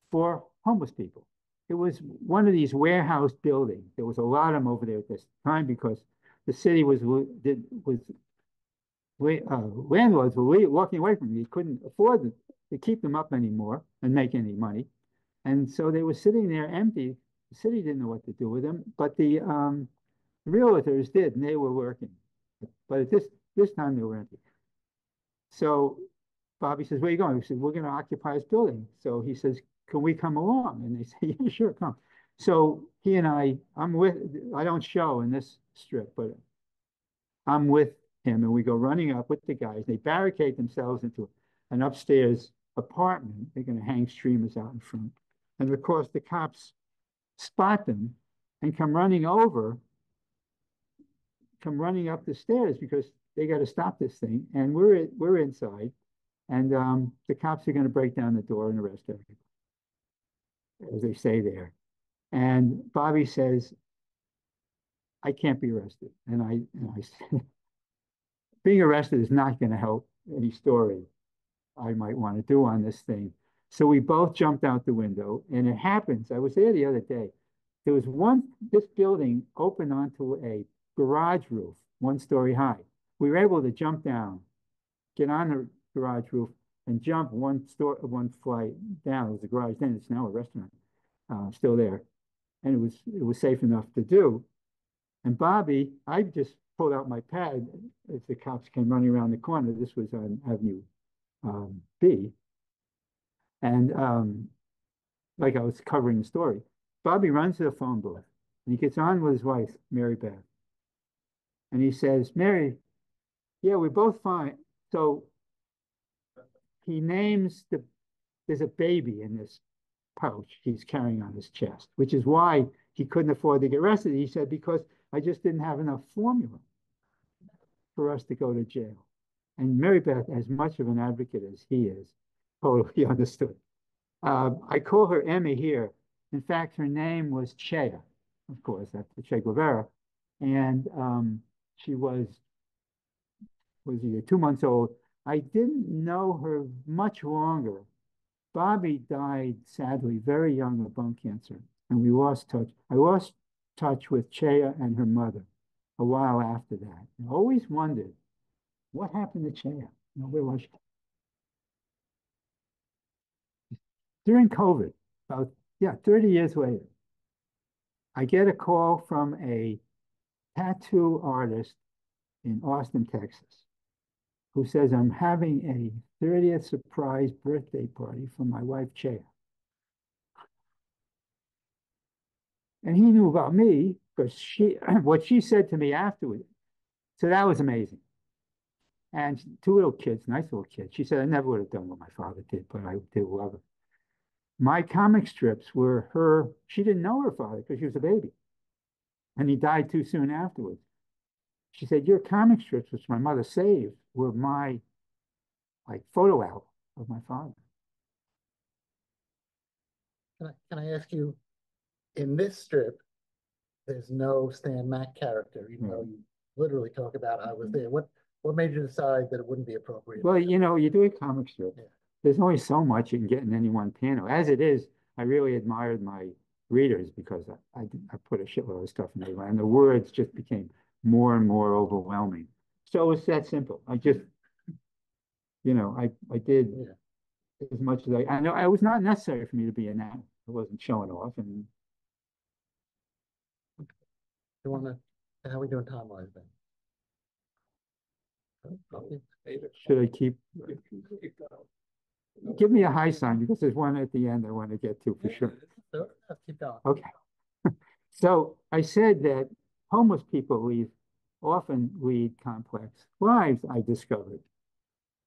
for homeless people. It was one of these warehouse buildings. There was a lot of them over there at this time because the city landlords were walking away from them. You couldn't afford to keep them up anymore and make any money. And so they were sitting there empty. The city didn't know what to do with them, but the realtors did, and they were working. But at this time, they were empty. So Bobby says, "Where are you going?" He says, "We're going to occupy this building." So he says, "Can we come along?" And they say, "Yeah, sure, come." So he and I don't show in this strip, but I'm with him, and we go running up with the guys. They barricade themselves into an upstairs apartment. They're going to hang streamers out in front. And of course, the cops spot them and come running up the stairs because they got to stop this thing. And we're inside, and the cops are going to break down the door and arrest everybody, as they say there. And Bobby says, "I can't be arrested." And I said, being arrested is not going to help any story I might want to do on this thing. So we both jumped out the window, and it happens. I was there the other day. There was this building opened onto a garage roof, 1 story high. We were able to jump down, get on the garage roof, and jump one flight down. It was a garage then. It's now a restaurant, still there, and it was safe enough to do. And Bobby, I just pulled out my pad as the cops came running around the corner. This was on Avenue B, and like I was covering the story. Bobby runs to the phone booth, and he gets on with his wife, Mary Beth, and he says, "Mary, yeah, we're both fine." So he names there's a baby in this pouch he's carrying on his chest, which is why he couldn't afford to get arrested. He said, "Because I just didn't have enough formula for us to go to jail." And Mary Beth, as much of an advocate as he is, totally understood. I call her Emmy here. In fact, her name was Che, of course, after Che Guevara. And she was either 2 months old. I didn't know her much longer. Bobby died, sadly, very young of bone cancer, and we lost touch. I lost touch with Che and her mother a while after that. I always wondered, what happened to Che? Where was she? During COVID, about 30 years later, I get a call from a tattoo artist in Austin, Texas, who says, "I'm having a 30th surprise birthday party for my wife, Che." And he knew about me because what she said to me afterward. So that was amazing. And 2 little kids, nice little kids. She said, "I never would have done what my father did, but I did love her." My comic strips were her. She didn't know her father because she was a baby, and he died too soon afterwards. She said, "Your comic strips, which my mother saved, were my photo album of my father." Can I ask you, in this strip, there's no Stan Mack character, even though literally talk about I was there. What made you decide that it wouldn't be appropriate? Well, you do a comic strip. Yeah. There's only so much you can get in any one panel. As it is, I really admired my readers because I put a shitload of stuff in there, and the words just became more and more overwhelming. So it's that simple. I just, I did Yeah. as much as I know. It was not necessary for me to be in that. I wasn't showing off. And You want to? How are we doing time-wise then? should I keep? Give me a high sign because there's one at the end I want to get to for sure. So let's keep going. Okay. So I said that homeless people often lead complex lives, I discovered.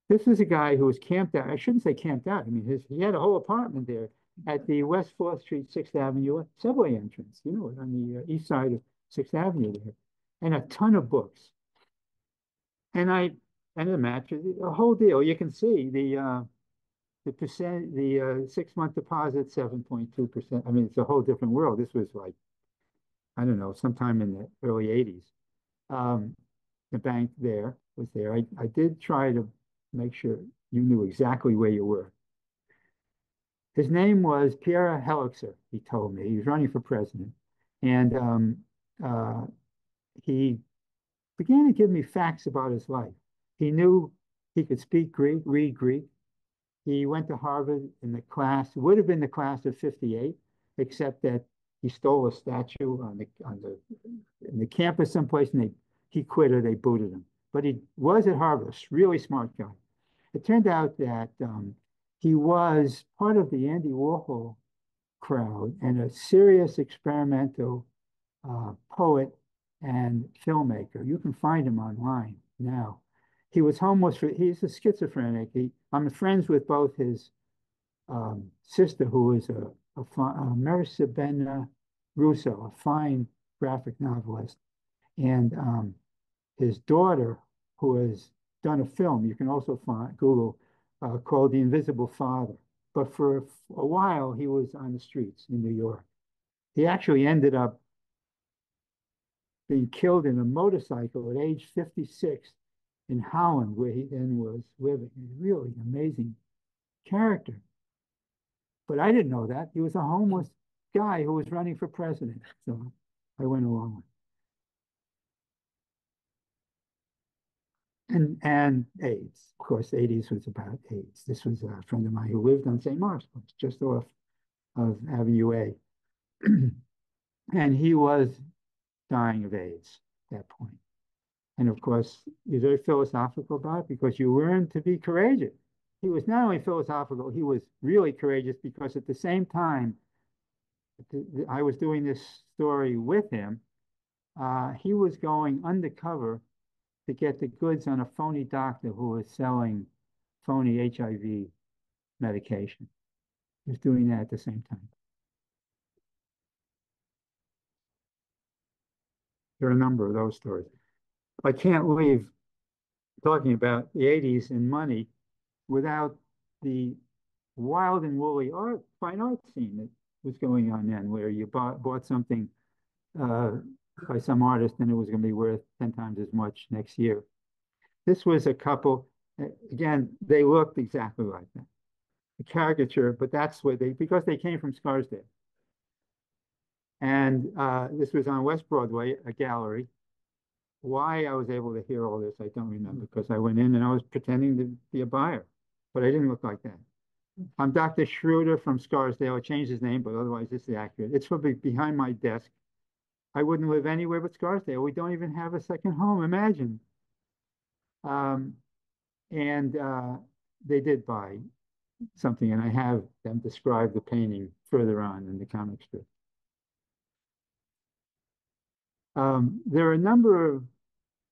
This was a guy who was camped out. I shouldn't say camped out. I mean, he had a whole apartment there at the West 4th Street, 6th Avenue subway entrance, on the east side of 6th Avenue there, and a ton of books. And the mattress, a whole deal. You can see the percent, the 6-month deposit, 7.2%. I mean, it's a whole different world. This was like, I don't know, sometime in the early 80s. The bank there was there. I did try to make sure you knew exactly where you were. His name was Pierre Helixer, he told me. He was running for president. And he began to give me facts about his life. He knew he could speak Greek, read Greek. He went to Harvard in the class, would have been the class of 58, except that he stole a statue in the campus someplace, and he quit or they booted him. But he was at Harvard, a really smart guy. It turned out that he was part of the Andy Warhol crowd and a serious experimental poet and filmmaker. You can find him online now. He was homeless. He's a schizophrenic. I'm friends with both his sister, who is a Marissa Russo, a fine graphic novelist, and his daughter, who has done a film. You can also Google called The Invisible Father. But for a while, he was on the streets in New York. He actually ended up being killed in a motorcycle at age 56 in Holland, where he then was living. A really amazing character. But I didn't know that. He was a homeless guy who was running for president. So I went along with it. And AIDS. Of course, the 80s was about AIDS. This was a friend of mine who lived on St. Mark's Place, just off of Avenue A. And he was dying of AIDS at that point. And of course, he's very philosophical about it because you learn to be courageous. He was not only philosophical, he was really courageous because at the same time, I was doing this story with him. He was going undercover to get the goods on a phony doctor who was selling phony HIV medication. He was doing that at the same time. There are a number of those stories. I can't leave talking about the 80s and money without the wild and woolly fine art scene that was going on then, where you bought something by some artist and it was going to be worth 10 times as much next year. This was a couple, again, they looked exactly like that. A caricature, but that's what because they came from Scarsdale. And this was on West Broadway, a gallery. Why I was able to hear all this, I don't remember, because I went in and I was pretending to be a buyer, but I didn't look like that. I'm Dr. Schroeder from Scarsdale. I changed his name, but otherwise this is accurate. It's from behind my desk. I wouldn't live anywhere but Scarsdale. We don't even have a second home, imagine. And they did buy something, and I have them describe the painting further on in the comic strip. There are a number of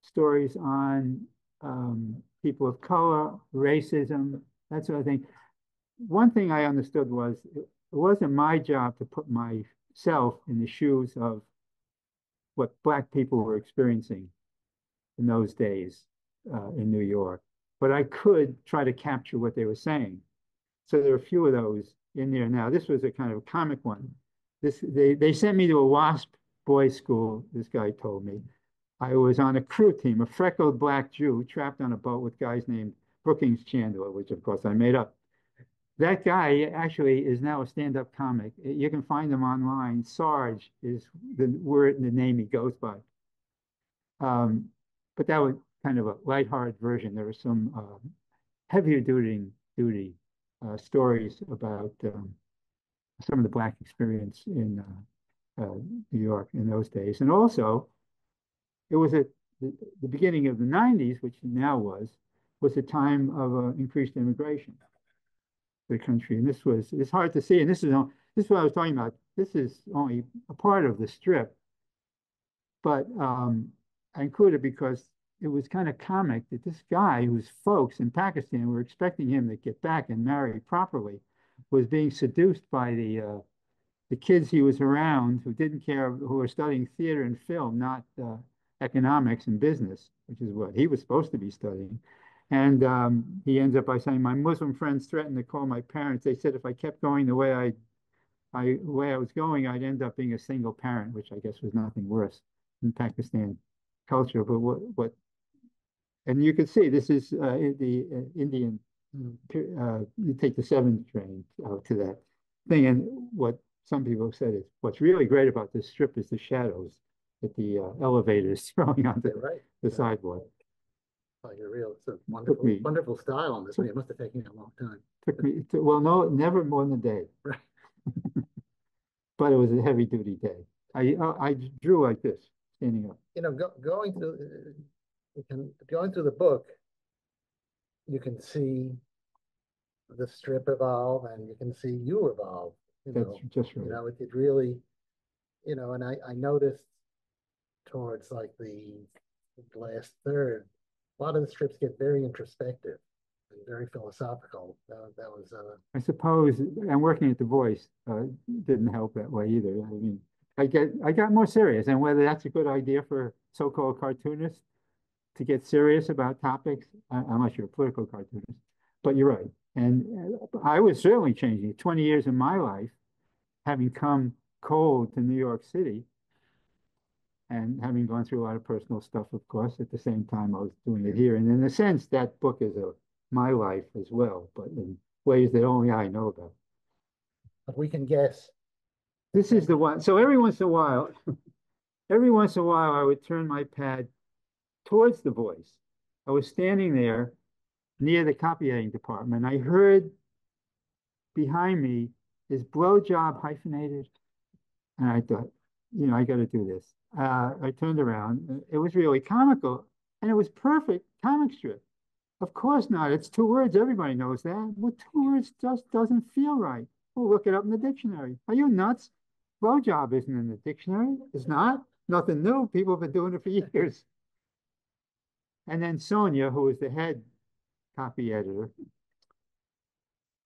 stories on people of color, racism, that sort of thing. One thing I understood was it wasn't my job to put myself in the shoes of what Black people were experiencing in those days in New York, but I could try to capture what they were saying. So there are a few of those in there now. This was a kind of a comic one. They sent me to a WASP boys' school, this guy told me. I was on a crew team, a freckled black Jew trapped on a boat with guys named Brookings Chandler, which of course I made up. That guy actually is now a stand-up comic. You can find him online. Sarge is the word, the name he goes by. But that was kind of a lighthearted version. There were some heavier duty stories about some of the black experience in New York in those days. And also, it was at the beginning of the 90s, which now was a time of increased immigration to the country. And it's hard to see. And this is what I was talking about. This is only a part of the strip, but I included because it was kind of comic that this guy whose folks in Pakistan were expecting him to get back and marry properly was being seduced by the kids he was around who didn't care, who were studying theater and film, not economics and business, which is what he was supposed to be studying. And he ends up by saying, my Muslim friends threatened to call my parents. They said if I kept going the way I was going, I'd end up being a single parent, which I guess was nothing worse in Pakistan culture. But and you can see this is the Indian. You take the 7 train out to that thing, and what some people have said is what's really great about this strip is the shadows that the elevator is throwing onto the sidewalk. Oh, you're real. It's a wonderful style on this one. It must have taken you a long time. Well, no, never more than a day. Right. But it was a heavy duty day. I drew like this, standing up. Going through the book, you can see the strip evolve, and you can see you evolve. That's just right. It really, and I noticed towards like the last third, a lot of the strips get very introspective and very philosophical. That was. I suppose, and working at the Voice didn't help that way either. I mean, I got more serious, and whether that's a good idea for so-called cartoonists to get serious about topics, unless you're a political cartoonist, but you're right. And I was certainly changing. 20 years of my life, having come cold to New York City, and having gone through a lot of personal stuff, of course, at the same time I was doing it here. And in a sense, that book is my life as well, but in ways that only I know about. But we can guess. This is the one. So every once in a while, I would turn my pad towards the Voice. I was standing there near the copying department. I heard behind me, is blowjob hyphenated? And I thought, I got to do this. I turned around. It was really comical, and it was perfect comic strip. Of course not. It's 2 words. Everybody knows that. Well, 2 words just doesn't feel right. We'll look it up in the dictionary. Are you nuts? Blowjob isn't in the dictionary. It's not. Nothing new. People have been doing it for years. And then Sonia, who is the head copy editor,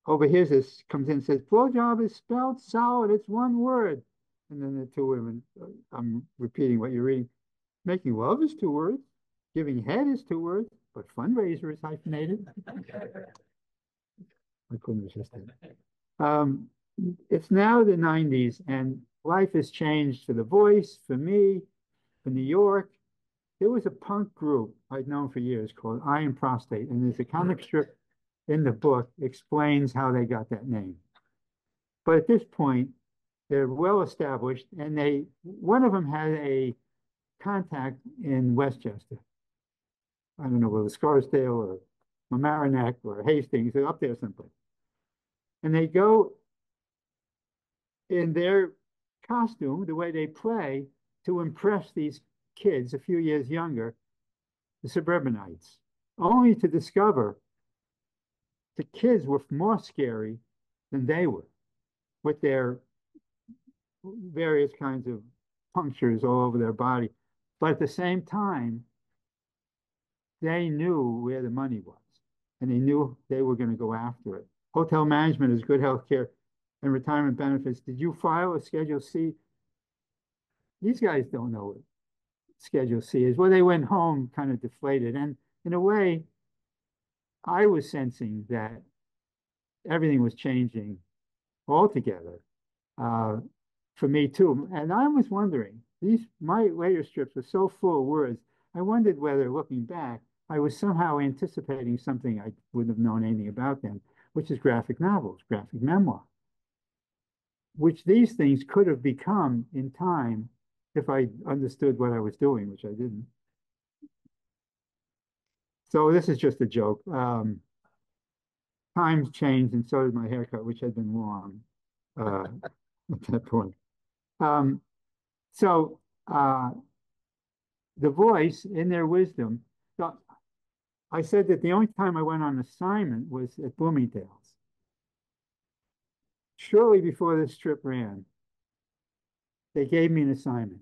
overhears this, comes in and says, blowjob is spelled solid. It's 1 word. And then the 2 women, I'm repeating what you're reading. Making love is 2 words. Giving head is 2 words. But fundraiser is hyphenated. I couldn't resist it. It's now the 90s, and life has changed for the Voice, for me, for New York. There was a punk group I'd known for years called Iron Prostate, and there's a comic strip in the book explains how they got that name. But at this point, they're well established, and one of them had a contact in Westchester. I don't know whether Scarsdale or Mamaroneck or Hastings, they're up there someplace. And they go in their costume, the way they play, to impress these kids a few years younger, the suburbanites, only to discover the kids were more scary than they were, with their various kinds of punctures all over their body. But at the same time, they knew where the money was, and they knew they were going to go after it. Hotel management is good health care and retirement benefits. Did you file a Schedule C? These guys don't know what Schedule C is. Well, they went home kind of deflated. And in a way, I was sensing that everything was changing altogether for me too. And I was wondering, my later strips were so full of words, I wondered whether, looking back, I was somehow anticipating something I wouldn't have known anything about then, which is graphic novels, graphic memoir, which these things could have become in time if I understood what I was doing, which I didn't. So this is just a joke. Times changed, and so did my haircut, which had been long at that point. So the voice, in their wisdom, so I said that the only time I went on assignment was at Bloomingdale's. Shortly before this strip ran, they gave me an assignment.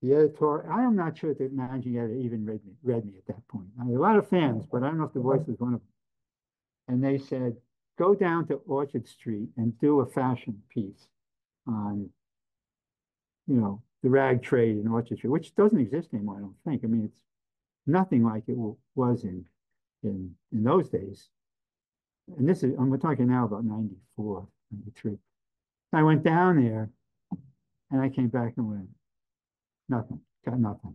The editor, I am not sure if the managing editor even read me at that point. I had a lot of fans, but I don't know if the voice was one of them. And they said, go down to Orchard Street and do a fashion piece on, the rag trade in Orchard Street, which doesn't exist anymore, I don't think. I mean, it's nothing like it was in those days. And we're talking now about 94, 93. I went down there and I came back and went, nothing, got nothing.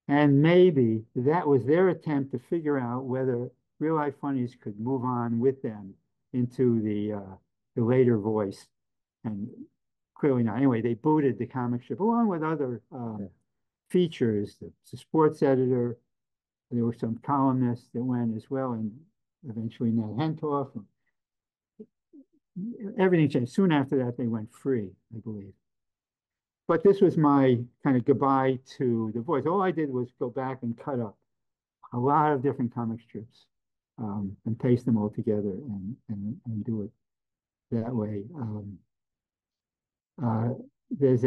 And maybe that was their attempt to figure out whether Real Life Funnies could move on with them into the later voice. And clearly not. Anyway, they booted the comic strip along with other features. The sports editor, there were some columnists that went as well, and eventually Ned Hentoff. Everything changed. Soon after that, they went free, I believe. But this was my kind of goodbye to the voice. All I did was go back and cut up a lot of different comic strips and paste them all together and do it that way. There's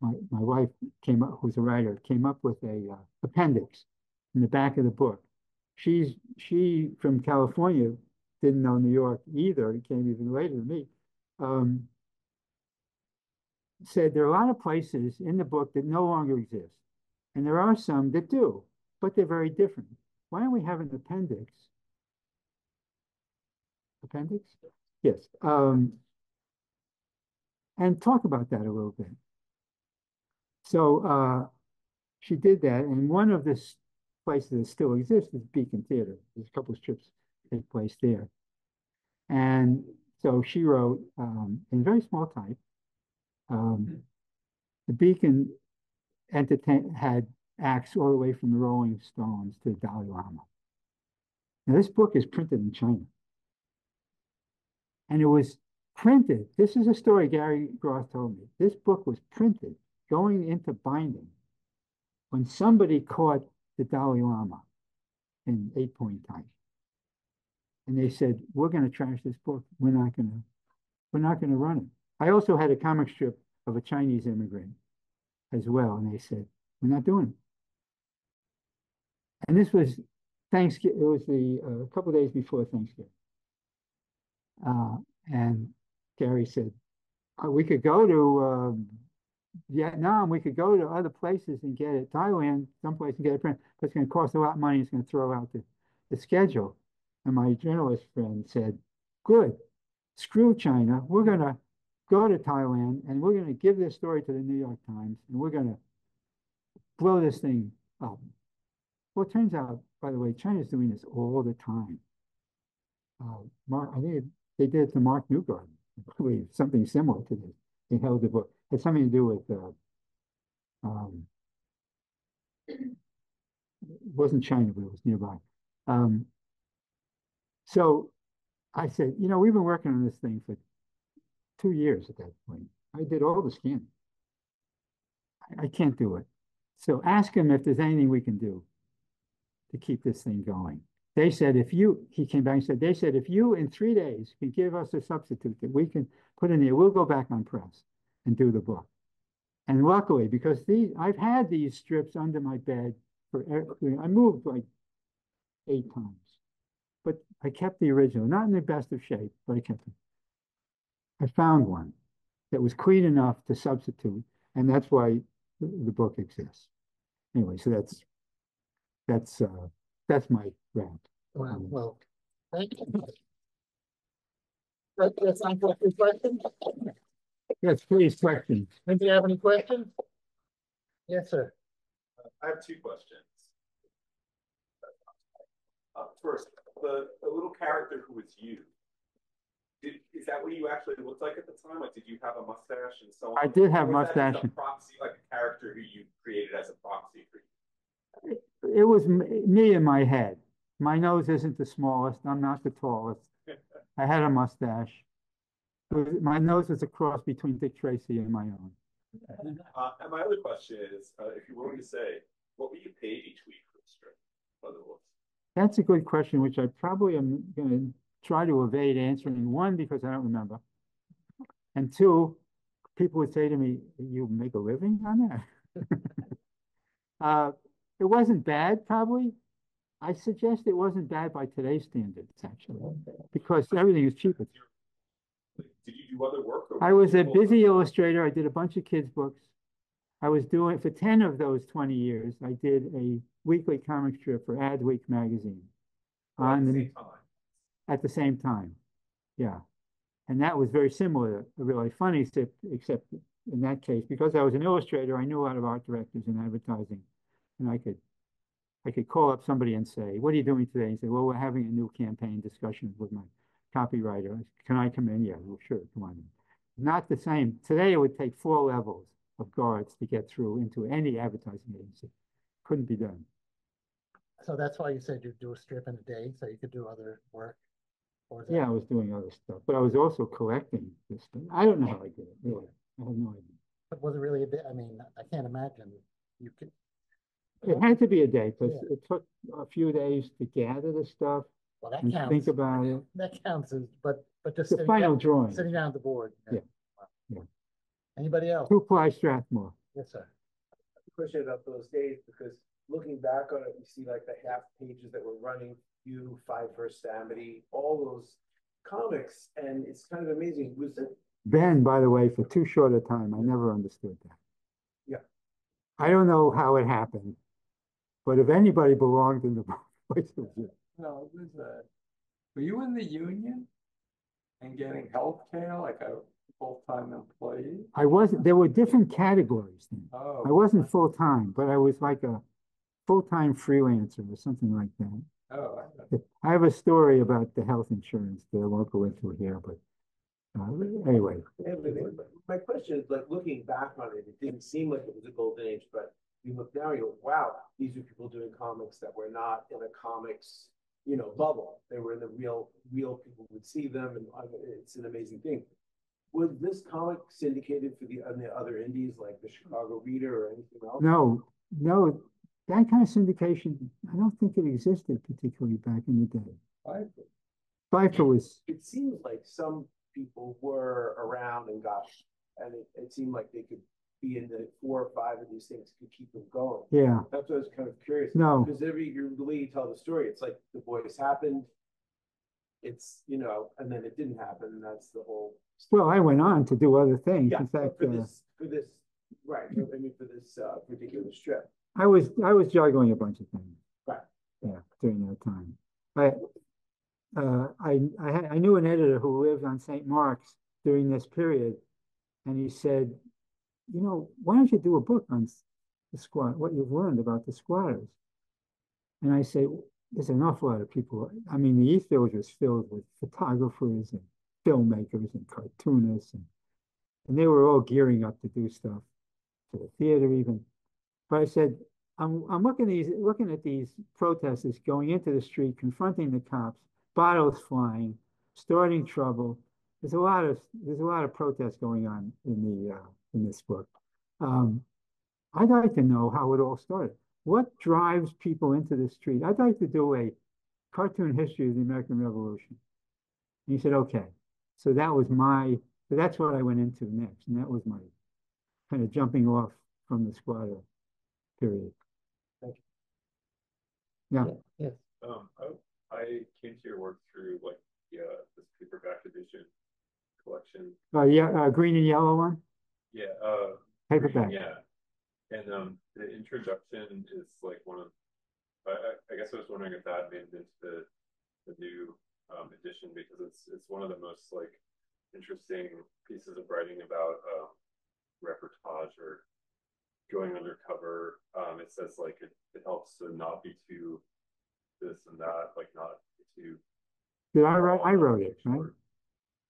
my wife came up, who's a writer, came up with a appendix in the back of the book. She from California, didn't know New York either. It came even later to me. Said there are a lot of places in the book that no longer exist, and there are some that do, but they're very different. Why don't we have an appendix? Appendix? Yes. And talk about that a little bit. So she did that, and one of the places that still exists is Beacon Theater. There's a couple of strips take place there. And so she wrote in very small type, the Beacon had acts all the way from the Rolling Stones to the Dalai Lama. Now, this book is printed in China. And it was printed. This is a story Gary Groth told me. This book was printed, going into binding, when somebody caught the Dalai Lama in 8-point type. And they said, we're going to trash this book. We're not going to run it. I also had a comic strip of a Chinese immigrant as well. And they said, we're not doing it. And this was Thanksgiving. It was a couple of days before Thanksgiving. And Gary said, we could go to Vietnam, we could go to other places and get it, Thailand, someplace and get it print, but it's going to cost a lot of money. It's going to throw out the schedule. And my journalist friend said, good, screw China. We're going to go to Thailand and we're going to give this story to the New York Times and we're going to blow this thing up. Well, it turns out, by the way, China's doing this all the time. I think they did it to Mark Newgarden, I believe, something similar to this. They held the book. It had something to do with, it wasn't China, but it was nearby. So I said, we've been working on this thing for 2 years at that point. I did all the scanning. I can't do it. So ask him if there's anything we can do to keep this thing going. They said, he came back and said, they said, if you in 3 days can give us a substitute that we can put in there, we'll go back on press and do the book. And luckily, because I've had these strips under my bed I moved like 8 times, but I kept the original, not in the best of shape, but I kept it. I found one that was clean enough to substitute, and that's why the book exists. Anyway, so that's my rant. Wow. Well, thank you. That's time for a few questions. Yes, please, questions. Do you have any questions? Yes, sir. I have two questions. First, the little character who was you, is that what you actually looked like at the time? Like, did you have a mustache and so on? I did have Or was that mustache. just a proxy, like a character who you created as a proxy for you? It was me in my head. My nose isn't the smallest. I'm not the tallest. I had a mustache. My nose was a cross between Dick Tracy and my own. And my other question is, if you're willing to say, what were you paid each week for the strip? That's a good question, which I probably am going to try to evade answering. One, because I don't remember. And two, people would say to me, you make a living on that? It wasn't bad, probably. I suggest it wasn't bad by today's standards, actually, because everything is cheaper. Did you do other work? I was a busy illustrator. I did a bunch of kids' books. I was doing, for 10 of those 20 years, I did a weekly comic strip for Adweek magazine. At the same time. Yeah. And that was very similar to Real Life Funnies, except in that case, because I was an illustrator, I knew a lot of art directors and advertising. And I could call up somebody and say, what are you doing today? And say, well, we're having a new campaign discussion with my copywriter. Can I come in? Yeah, well, sure, come on in. Not the same. Today, it would take 4 levels of guards to get through into any advertising agency. Couldn't be done. So that's why you said you'd do a strip in a day, so you could do other work? Or Yeah, I was doing other stuff, but I was also collecting this stuff. I don't know how I did it, really. I have no idea. But was it really a bit? I mean, I can't imagine you could. It had to be a day because it took a few days to gather the stuff and think about it. That counts as, but just the final drawing. Sitting down at the board. Yeah. Wow. Yeah. Anybody else? 2-ply Strathmore. Yes, sir. Question about those days, because looking back on it, you see like the half pages that were running, you, Five First Amity, all those comics, and it's kind of amazing. Was it Ben, by the way, for too short a time, I never understood that. Yeah. I don't know how it happened, but if anybody belonged in the place, it was it. No, it was were you in the union and getting health care like a full-time employee? I wasn't, there were different categories then. Oh. I wasn't full-time, but I was like a full-time freelancer or something like that. Oh, I have a story about the health insurance that I won't go into here, but anyway. My question is, like, looking back on it, it didn't seem like it was a golden age, but you look now, you go, wow, these are people doing comics that were not in a comics, bubble. They were in the real people would see them, and it's an amazing thing. Was this comic syndicated for the other indies, like the Chicago Reader or anything else? No, that kind of syndication, I don't think it existed particularly back in the day. Pfeiffer was. It seems like some people were around and it seemed like they could be in the 4 or 5 of these things could keep them going. Yeah. That's what I was kind of curious. No. Because the way you tell the story, it's like The Voice happened, it's, and then it didn't happen, and that's the whole story. Well, I went on to do other things. Yeah, in fact, for this, right, I mean, for this particular strip. I was juggling a bunch of things. Right. Yeah, during that time. I knew an editor who lived on St. Mark's during this period, and he said, why don't you do a book on the squat, what you've learned about the squatters? And I say, there's an awful lot of people. I mean, the East Village was filled with photographers and filmmakers and cartoonists, and they were all gearing up to do stuff for the theater even. But I said, I'm looking at these protesters going into the street, confronting the cops, bottles flying, starting trouble. There's a lot of protests going on in this book. I'd like to know how it all started. What drives people into the street? I'd like to do a cartoon history of the American Revolution. And he said, okay. So that's what I went into next. And that was my kind of jumping off from the squatter period. Thank you. Yeah. Yes. I came to your work through this paperback edition collection. Yeah, green and yellow one. Yeah. Paperback. Green, yeah. And the introduction is like one of. I guess I was wondering if that made it into the new edition, because it's one of the most interesting pieces of writing about reportage or going undercover, it says like it helps to not be too this and that, like not too. Did I write? I wrote it, right?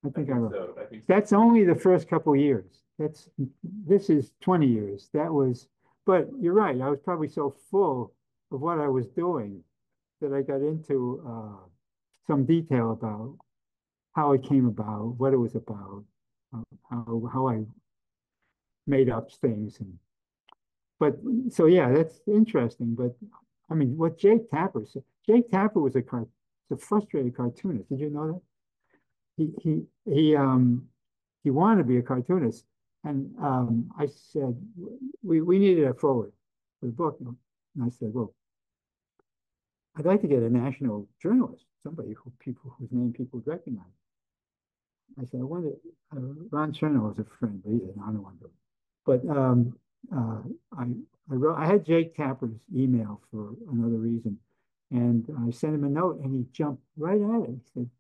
I think I wrote so. it. I think so. That's only the first couple of years. This is 20 years. That was, but you're right. I was probably so full of what I was doing that I got into some detail about how it came about, what it was about, how I made up things. But so yeah, that's interesting. But I mean, what Jake Tapper said, Jake Tapper was a frustrated cartoonist. Did you know that? He wanted to be a cartoonist, and I said we needed a forward for the book, and I said, well, I'd like to get a national journalist, somebody whose name people would recognize. I said, I wanted Ron Chernow was a friend, but he's an honor one. But I had Jake Tapper's email for another reason, and I sent him a note, and he jumped right at it. He said,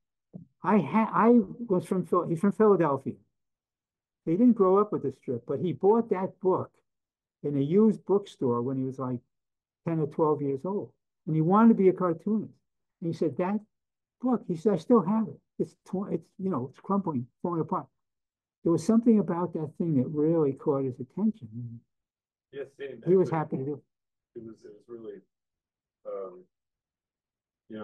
I was he's from Philadelphia. He didn't grow up with the strip, but he bought that book in a used bookstore when he was like 10 or 12 years old. And he wanted to be a cartoonist. And he said, that book, he said, I still have it. It's it's crumbling, falling apart. There was something about that thing that really caught his attention. Yes, he was happy to do it. It was really,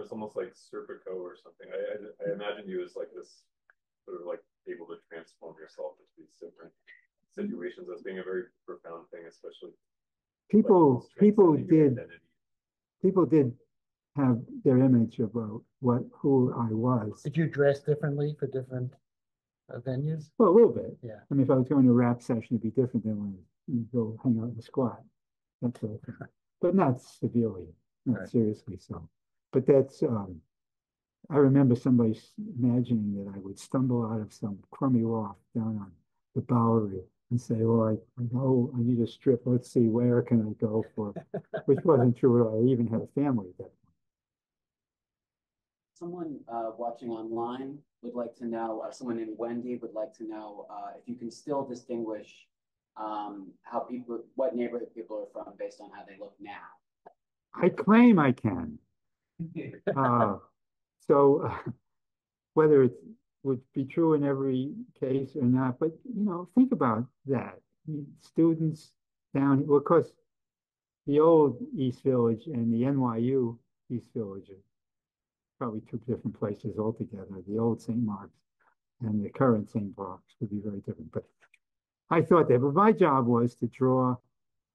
it's almost like Serpico or something. I imagine you as like this sort of like able to transform yourself into these different situations as being a very profound thing, especially people did have their image about who I was. Did you dress differently for different venues? Well, a little bit. Yeah. I mean, if I was going to a rap session, it'd be different than when you go hang out in the squad. That sort of thing. But not severely, not Right. seriously so. But that's I remember somebody imagining that I would stumble out of some crummy loft down on the Bowery and say, "Oh, I know I need a strip. Let's see, where can I go for?" Which wasn't true at all. I even had a family at that point. Someone watching online would like to know, someone named Wendy would like to know if you can still distinguish what neighborhood people are from based on how they look now. I claim I can. So whether it would be true in every case or not, but think about that. Students down, well, of course, the old East Village and the NYU East Village are probably two different places altogether. The old St. Mark's and the current St. Mark's would be very different. But I thought that, but my job was to draw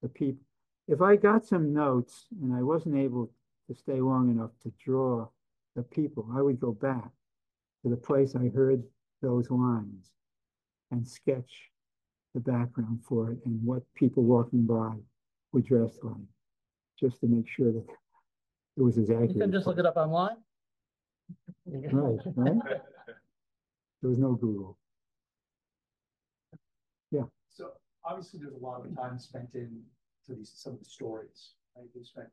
the people. If I got some notes and I wasn't able to stay long enough to draw the people, I would go back to the place I heard those lines and sketch the background for it and what people walking by were dressed like, just to make sure that it was as accurate. You can just look it up online. Right. There was no Google. Yeah. So obviously there's a lot of time spent into some of the stories, right? You spent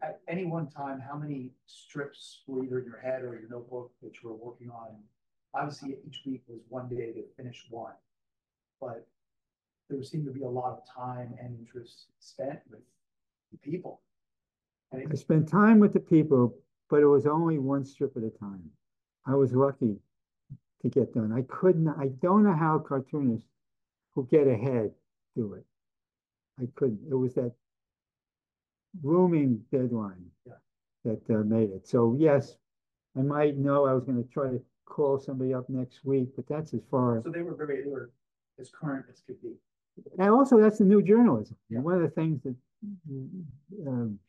at any one time, how many strips were either in your head or your notebook that you were working on? Obviously each week was one day to finish one, but there seemed to be a lot of time and interest spent with the people. I spent time with the people, but it was only one strip at a time. I was lucky to get done. I don't know how cartoonists who get ahead do it. I couldn't. It was that looming deadline that made it. So yes, I might know I was going to try to call somebody up next week, but that's as far as. So they were as current as could be. And also, that's the new journalism. Yeah. One of the things that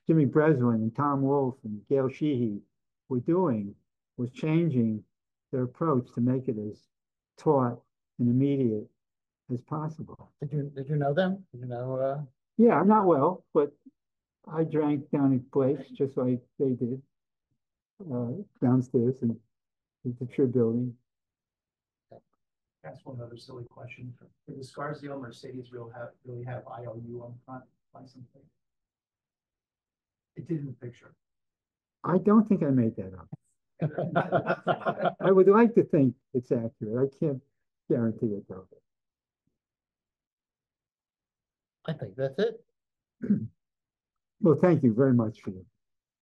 Jimmy Breslin and Tom Wolfe and Gail Sheehy were doing was changing their approach to make it as taut and immediate as possible. Did you know them? Did you know? Yeah, not well, but I drank down at Blake's just like they did downstairs in the Trib building. That's one other silly question. Did the Scarsdale Mercedes really have IOU on the front license plate? It did in the picture. I don't think I made that up. I would like to think it's accurate. I can't guarantee it though. I think that's it. Well, thank you very much for your